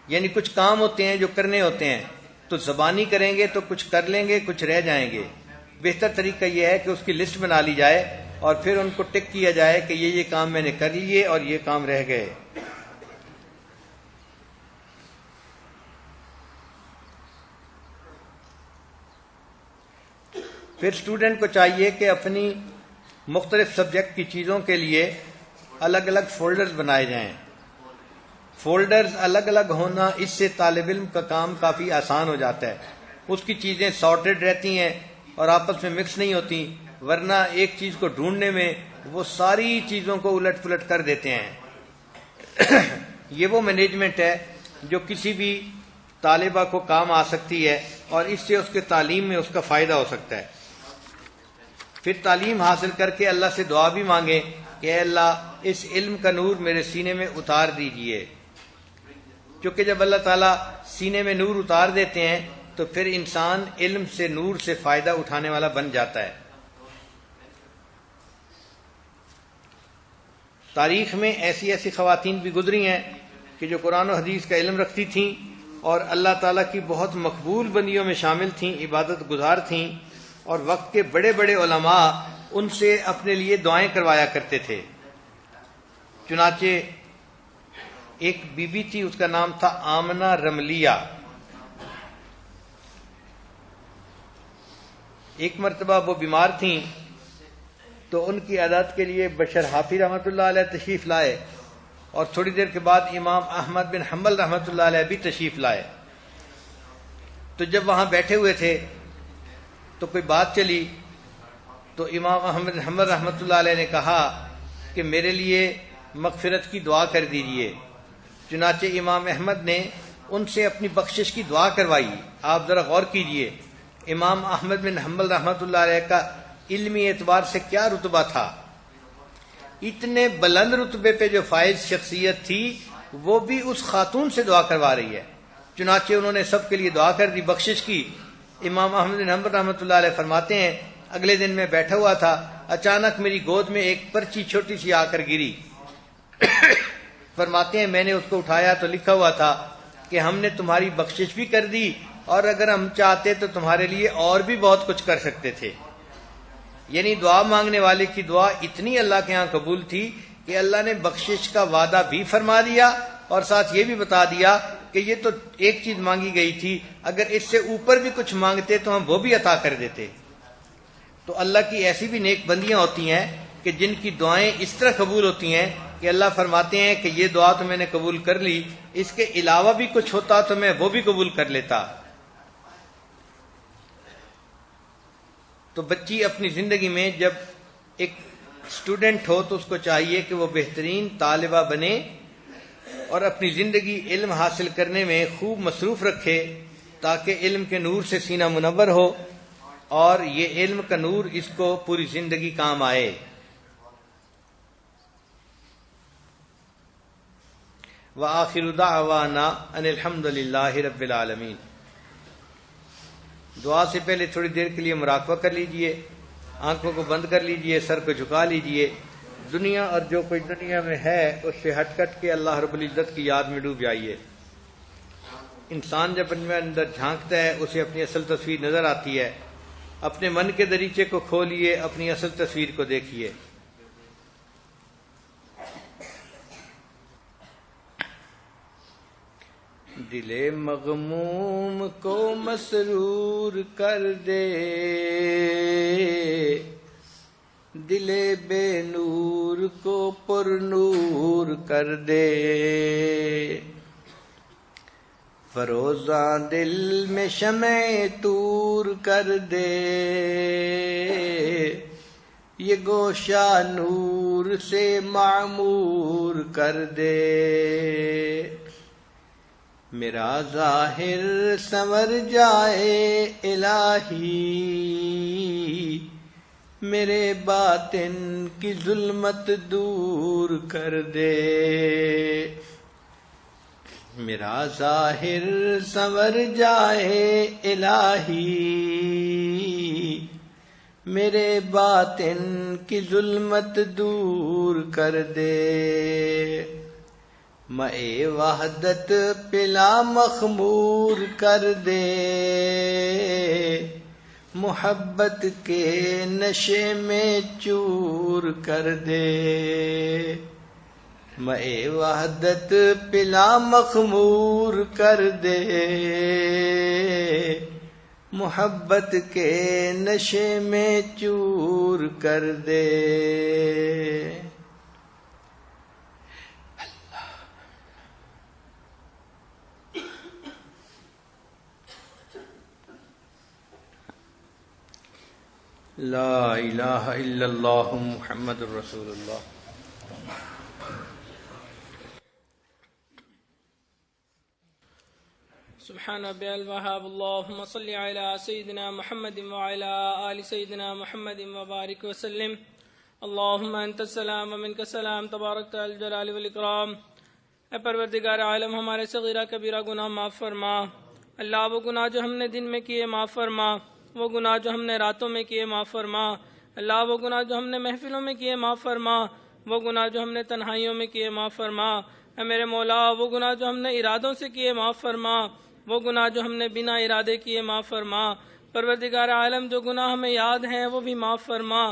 [SPEAKER 1] یعنی کچھ کام ہوتے ہیں جو کرنے ہوتے ہیں تو زبانی کریں گے تو کچھ کر لیں گے، کچھ رہ جائیں گے۔ بہتر طریقہ یہ ہے کہ اس کی لسٹ بنا لی جائے اور پھر ان کو ٹک کیا جائے کہ یہ کام میں نے کر لیے اور یہ کام رہ گئے۔ پھر اسٹوڈنٹ کو چاہیے کہ اپنی مختلف سبجیکٹ کی چیزوں کے لیے الگ الگ فولڈرز بنائے جائیں۔ فولڈرز الگ الگ ہونا، اس سے طالب علم کا کام کافی آسان ہو جاتا ہے۔ اس کی چیزیں سارٹڈ رہتی ہیں اور آپس میں مکس نہیں ہوتی، ورنہ ایک چیز کو ڈھونڈنے میں وہ ساری چیزوں کو الٹ پلٹ کر دیتے ہیں۔ یہ وہ مینجمنٹ ہے جو کسی بھی طالبہ کو کام آ سکتی ہے اور اس سے اس کے تعلیم میں اس کا فائدہ ہو سکتا ہے۔ پھر تعلیم حاصل کر کے اللہ سے دعا بھی مانگے کہ اے اللہ اس علم کا نور میرے سینے میں اتار دیجئے، کیونکہ جب اللہ تعالیٰ سینے میں نور اتار دیتے ہیں تو پھر انسان علم سے، نور سے فائدہ اٹھانے والا بن جاتا ہے۔ تاریخ میں ایسی ایسی خواتین بھی گزری ہیں کہ جو قرآن و حدیث کا علم رکھتی تھیں اور اللہ تعالیٰ کی بہت مقبول بندیوں میں شامل تھیں، عبادت گزار تھیں، اور وقت کے بڑے بڑے علماء ان سے اپنے لیے دعائیں کروایا کرتے تھے۔ چنانچہ ایک بی بی تھی، اس کا نام تھا آمنہ رملیہ۔ ایک مرتبہ وہ بیمار تھیں تو ان کی عادت کے لیے بشر حافظ رحمۃ اللہ علیہ تشریف لائے اور تھوڑی دیر کے بعد امام احمد بن حنبل رحمۃ اللہ علیہ بھی تشریف لائے۔ تو جب وہاں بیٹھے ہوئے تھے تو کوئی بات چلی، تو امام احمد بن حنبل رحمۃ اللہ علیہ نے کہا کہ میرے لیے مغفرت کی دعا کر دیجئے۔ چنانچہ امام احمد نے ان سے اپنی بخشش کی دعا کروائی۔ آپ ذرا غور کیجئے، امام احمد بن حنبل رحمۃ اللہ علیہ کا علمی اعتبار سے کیا رتبہ تھا، اتنے بلند رتبے پہ جو فائز شخصیت تھی وہ بھی اس خاتون سے دعا کروا رہی ہے۔ چنانچہ انہوں نے سب کے لیے دعا کر دی، بخشش کی۔ امام احمد بن حنبل رحمۃ اللہ علیہ فرماتے ہیں اگلے دن میں بیٹھا ہوا تھا، اچانک میری گود میں ایک پرچی چھوٹی سی آ کر گری۔ فرماتے ہیں میں نے اس کو اٹھایا تو لکھا ہوا تھا کہ ہم نے تمہاری بخشش بھی کر دی، اور اگر ہم چاہتے تو تمہارے لیے اور بھی بہت کچھ کر سکتے تھے۔ یعنی دعا مانگنے والے کی دعا اتنی اللہ کے ہاں قبول تھی کہ اللہ نے بخشش کا وعدہ بھی فرما دیا، اور ساتھ یہ بھی بتا دیا کہ یہ تو ایک چیز مانگی گئی تھی، اگر اس سے اوپر بھی کچھ مانگتے تو ہم وہ بھی عطا کر دیتے۔ تو اللہ کی ایسی بھی نیک بندیاں ہوتی ہیں کہ جن کی دعائیں اس طرح قبول ہوتی ہیں کہ اللہ فرماتے ہیں کہ یہ دعا تو میں نے قبول کر لی، اس کے علاوہ بھی کچھ ہوتا تو میں وہ بھی قبول کر لیتا۔ تو بچی اپنی زندگی میں جب ایک اسٹوڈنٹ ہو تو اس کو چاہیے کہ وہ بہترین طالبہ بنے اور اپنی زندگی علم حاصل کرنے میں خوب مصروف رکھے، تاکہ علم کے نور سے سینہ منور ہو اور یہ علم کا نور اس کو پوری زندگی کام آئے۔ وآخر دعوانا ان الحمد للہ رب العالمین۔ دعا سے پہلے تھوڑی دیر کے لیے مراقبہ کر لیجئے، آنکھوں کو بند کر لیجئے، سر کو جھکا لیجئے، دنیا اور جو کوئی دنیا میں ہے اس سے ہٹ کٹ کے اللہ رب العزت کی یاد میں ڈوب جائیے۔ انسان جب اپنے اندر جھانکتا ہے اسے اپنی اصل تصویر نظر آتی ہے۔ اپنے من کے دریچے کو کھولیے، اپنی اصل تصویر کو دیکھیے۔ دل مغموم کو مسرور کر دے، دل بے نور کو پر نور کر دے، فروزاں دل میں شمع طور کر دے، یہ گوشہ نور سے معمور کر دے، میرا ظاہر سنور جائے الہی، میرے باطن کی ظلمت دور کر دے، میرا ظاہر سنور جائے الہی، میرے باطن کی ظلمت دور کر دے، مئے وحدت پلا مخمور کر دے، محبت کے نشے میں چور کر دے، مئے وحدت پلا مخمور کر دے، محبت کے نشے میں چور کر دے۔ لا الہ الا اللہ محمد الرسول اللہ۔
[SPEAKER 2] سبحان ربی الوہاب، اللہم صلی علی سیدنا محمد وعلی آل سیدنا محمد وبارک وسلم۔ اللہم انت السلام ومنک السلام، تبارکت الجلال والاکرام۔ اے پروردگار عالم، ہمارے صغیرہ کبیرہ گناہ معاف فرما۔ اللہ وہ گناہ جو ہم نے دن میں کیے معاف فرما، وہ گناہ جو ہم نے راتوں میں کیے معاف فرما۔ اللہ وہ گناہ جو ہم نے محفلوں میں کیے معاف فرما، وہ گناہ جو ہم نے تنہائیوں میں کیے معاف فرما۔ اے میرے مولا، وہ گناہ جو ہم نے ارادوں سے کیے معاف فرما، وہ گناہ جو ہم نے بنا ارادے کیے معاف فرما۔ پروردگار عالم، جو گناہ ہمیں یاد ہیں وہ بھی معاف فرما،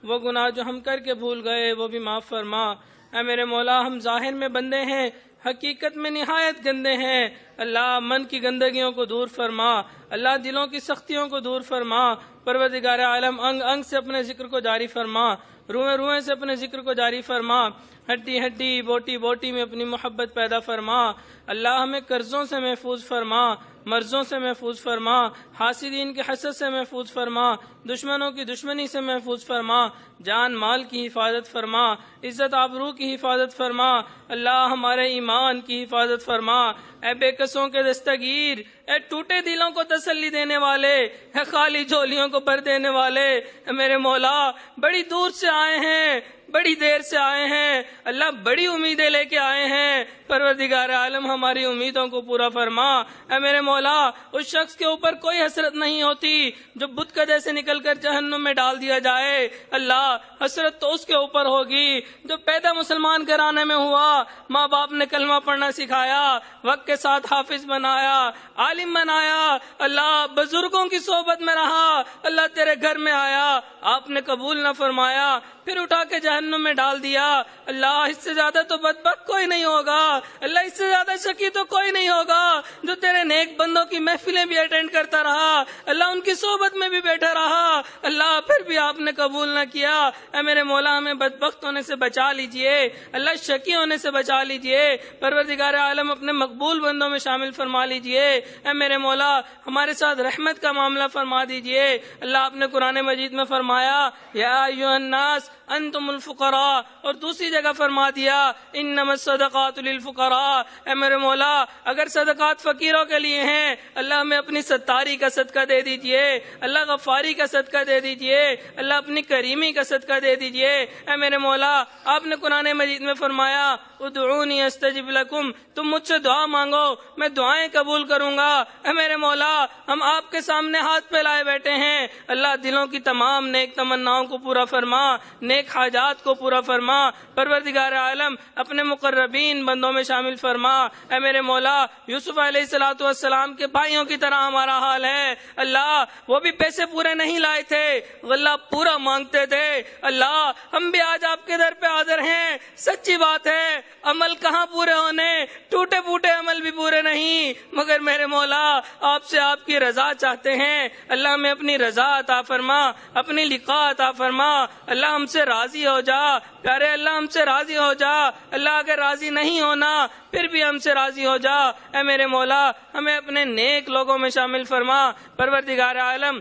[SPEAKER 2] وہ گناہ جو ہم کر کے بھول گئے وہ بھی معاف فرما۔ اے میرے مولا، ہم ظاہر میں بندے ہیں، حقیقت میں نہایت گندے ہیں۔ اللہ من کی گندگیوں کو دور فرما، اللہ دلوں کی سختیوں کو دور فرما، پروردگار عالم انگ انگ سے اپنے ذکر کو جاری فرما، روئیں روئیں سے اپنے ذکر کو جاری فرما، ہڈی ہڈی بوٹی بوٹی میں اپنی محبت پیدا فرما، اللہ ہمیں قرضوں سے محفوظ فرما، مرضوں سے محفوظ فرما، حاسدین کے حسد سے محفوظ فرما، دشمنوں کی دشمنی سے محفوظ فرما، جان مال کی حفاظت فرما، عزت آبرو کی حفاظت فرما، اللہ ہمارے ایمان کی حفاظت فرما، اے بے کسوں کے دستگیر، اے ٹوٹے دلوں کو تسلی دینے والے، اے خالی جھولیوں کو بھر دینے والے، اے میرے مولا بڑی دور سے آئے ہیں، بڑی دیر سے آئے ہیں، اللہ بڑی امیدیں لے کے آئے ہیں، پروردگار عالم ہماری امیدوں کو پورا فرما، اے میرے مولا اس شخص کے اوپر کوئی حسرت نہیں ہوتی جو بت کدے سے نکل کر جہنم میں ڈال دیا جائے، اللہ حسرت تو اس کے اوپر ہوگی جو پیدا مسلمان گھرانے میں ہوا، ماں باپ نے کلمہ پڑھنا سکھایا، وقت کے ساتھ حافظ بنایا، عالم بنایا، اللہ بزرگوں کی صحبت میں رہا، اللہ تیرے گھر میں آیا، آپ نے قبول نہ فرمایا، پھر اٹھا کے جہنم میں ڈال دیا، اللہ اس سے زیادہ تو بدبخت کوئی نہیں ہوگا، اللہ اس سے زیادہ شقی تو کوئی نہیں ہوگا جو تیرے نیک بندوں کی محفلیں بھی اٹینڈ کرتا رہا، اللہ ان کی صحبت میں بھی بیٹھا رہا، اللہ پھر بھی آپ نے قبول نہ کیا، اے میرے مولا ہمیں بدبخت ہونے سے بچا لیجئے، اللہ شقی ہونے سے بچا لیجئے، پروردگار عالم اپنے مقبول بندوں میں شامل فرما لیجئے، اے میرے مولا ہمارے ساتھ رحمت کا معاملہ فرما دیجئے، اللہ آپ نے قرآن مجید میں فرمایا یا ایھا الناس انتم الفقراء، اور دوسری جگہ فرما دیا انما الصدقات للفقراء، اے میرے مولا اگر صدقات فقیروں کے لیے ہیں، اللہ ہمیں اپنی ستاری کا صدقہ دے دیجئے، اللہ غفاری کا صدقہ دے دیجئے، اللہ اپنی کریمی کا صدقہ دے دیجئے، اے میرے مولا آپ نے قرآن مجید میں فرمایا ادعونی استجب لکم، تم مجھ سے دعا مانگو میں دعائیں قبول کروں گا، اے میرے مولا ہم آپ کے سامنے ہاتھ پھیلائے بیٹھے ہیں، اللہ دلوں کی تمام نیک تمناؤں کو پورا فرما، نیک حاجات کو پورا فرما، پروردگار عالم اپنے مقربین بندوں میں شامل فرما، اے میرے مولا یوسف علیہ الصلوۃ والسلام کے بھائیوں کی طرح ہمارا حال ہے، اللہ وہ بھی پیسے پورے نہیں لائے تھے، غلہ پورا مانگتے تھے، اللہ ہم بھی آج آپ کے در پہ حاضر ہیں، سچی بات ہے عمل کہاں پورے ہونے، ٹوٹے پوٹے عمل بھی پورے نہیں، مگر میرے مولا آپ سے آپ کی رضا چاہتے ہیں، اللہ ہمیں اپنی رضا عطا فرما، اپنی لقاء عطا فرما، اللہ ہم سے راضی ہو جا، پیارے اللہ ہم سے راضی ہو جا، اللہ اگر راضی نہیں ہونا پھر بھی ہم سے راضی ہو جا، اے میرے مولا ہمیں اپنے نیک لوگوں میں شامل فرما، پروردگار عالم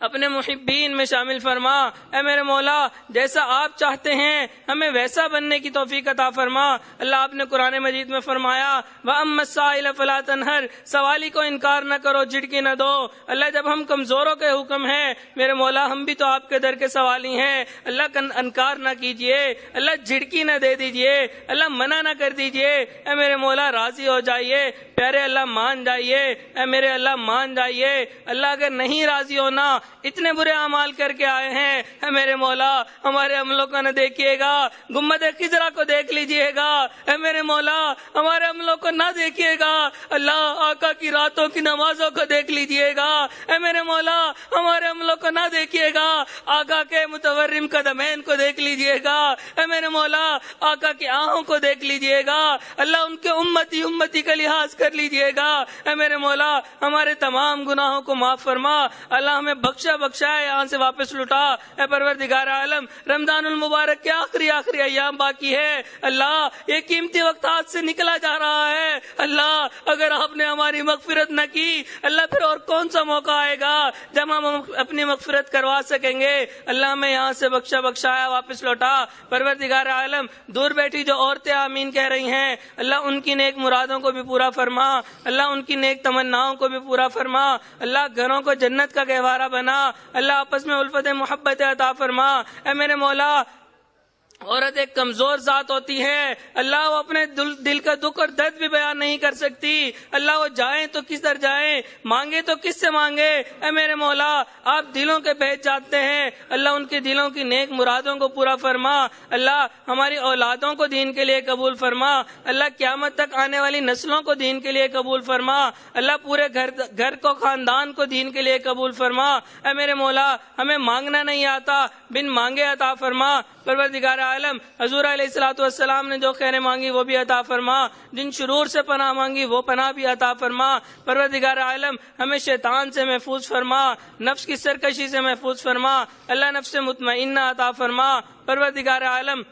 [SPEAKER 2] اپنے محبین میں شامل فرما، اے میرے مولا جیسا آپ چاہتے ہیں ہمیں ویسا بننے کی توفیق عطا فرما، اللہ آپ نے قرآن مجید میں فرمایا وَأَمَّا السَّائِلَ فَلَا تَنْهَرْ، سوالی کو انکار نہ کرو جھڑکی نہ دو، اللہ جب ہم کمزوروں کے حکم ہیں میرے مولا ہم بھی تو آپ کے در کے سوالی ہیں، اللہ انکار نہ کیجئے، اللہ جھڑکی نہ دے دیجئے، اللہ منع نہ کر دیجئے، اے میرے مولا راضی ہو جائیے، پیارے اللہ مان جائیے، اے میرے اللہ مان جائیے، اللہ اگر نہیں راضی ہونا اتنے برے اعمال کر کے آئے ہیں، اے میرے مولا ہمارے عملوں کو نہ دیکھیے گا، گنبد خضرا کو دیکھ لیجئے گا، اے میرے مولا ہمارے عملوں کو نہ دیکھیے گا، اللہ آقا کی راتوں کی نمازوں کو دیکھ لیجئے گا، اے میرے مولا ہمارے عملوں کو نہ دیکھیے گا، آقا کے متورم قدمین کو دیکھ لیجئے گا، اے میرے مولا آقا کی آنکھوں کو دیکھ لیجئے گا، اللہ ان کے امتی کا لحاظ کر لیجئے گا، اے میرے مولا ہمارے تمام گناہوں کو معاف فرما، اللہ ہمیں بخشا ہے یہاں سے واپس لٹا، اے پروردگار عالم رمضان المبارک کے آخری ایام باقی ہے، اللہ یہ قیمتی وقت ہاتھ سے نکلا جا رہا ہے، اللہ اگر آپ نے ہماری مغفرت نہ کی اللہ پھر اور کون سا موقع آئے گا جب ہم اپنی مغفرت کروا سکیں گے، اللہ ہمیں یہاں سے بخشایا واپس لوٹا، پروردگار عالم دور بیٹھی جو عورتیں آمین کہہ رہی ہیں اللہ ان کی نیک مرادوں کو بھی پورا فرما، اللہ ان کی نیک تمناؤں کو بھی پورا فرما، اللہ گھروں کو جنت کا گہوارہ بنا، اللہ آپس میں الفت محبت عطا فرما، اے میرے مولا عورت ایک کمزور ذات ہوتی ہے، اللہ وہ اپنے دل کا دکھ اور درد بھی بیان نہیں کر سکتی، اللہ وہ جائیں تو کس در جائیں، مانگے تو کس سے مانگے، اے میرے مولا آپ دلوں کے بھید جانتے ہیں، اللہ ان کے دلوں کی نیک مرادوں کو پورا فرما، اللہ ہماری اولادوں کو دین کے لیے قبول فرما، اللہ قیامت تک آنے والی نسلوں کو دین کے لیے قبول فرما، اللہ پورے گھر کو خاندان کو دین کے لیے قبول فرما، اے میرے مولا ہمیں مانگنا نہیں آتا بن مانگے عطا فرما، پروردگار عالم حضور علیہ الصلوۃ والسلام نے جو خیر مانگی وہ بھی عطا فرما، جن شرور سے پناہ مانگی وہ پناہ بھی عطا فرما۔ پروردگار عالم ہمیں شیطان سے محفوظ فرما، نفس کی سرکشی سے محفوظ فرما، اللہ نفس مطمئنہ عطا فرما۔ پروردگار عالم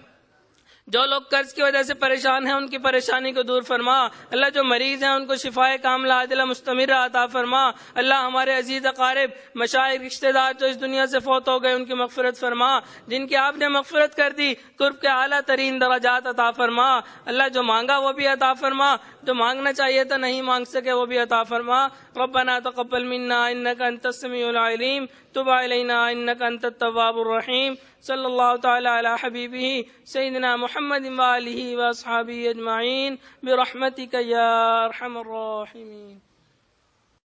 [SPEAKER 2] جو لوگ قرض کی وجہ سے پریشان ہیں ان کی پریشانی کو دور فرما، اللہ جو مریض ہیں ان کو شفائے کاملہ عاجلہ مستمرہ عطا فرما۔ اللہ ہمارے عزیز اقارب مشائخ رشتہ دار جو اس دنیا سے فوت ہو گئے ان کی مغفرت فرما، جن کی آپ نے مغفرت کر دی قرب کے اعلیٰ ترین درجات عطا فرما۔ اللہ جو مانگا وہ بھی عطا فرما، جو مانگنا چاہیے تھا نہیں مانگ سکے وہ بھی عطا فرما۔ ربنا تقبل منا انک انت السمیع العلیم تب علینا انک انت التواب الرحیم۔ صلی اللہ تعالی علی حبیبہ سیدنا محمد وآلہ واصحابہ اجمعین برحمتک یا ارحم الراحمین۔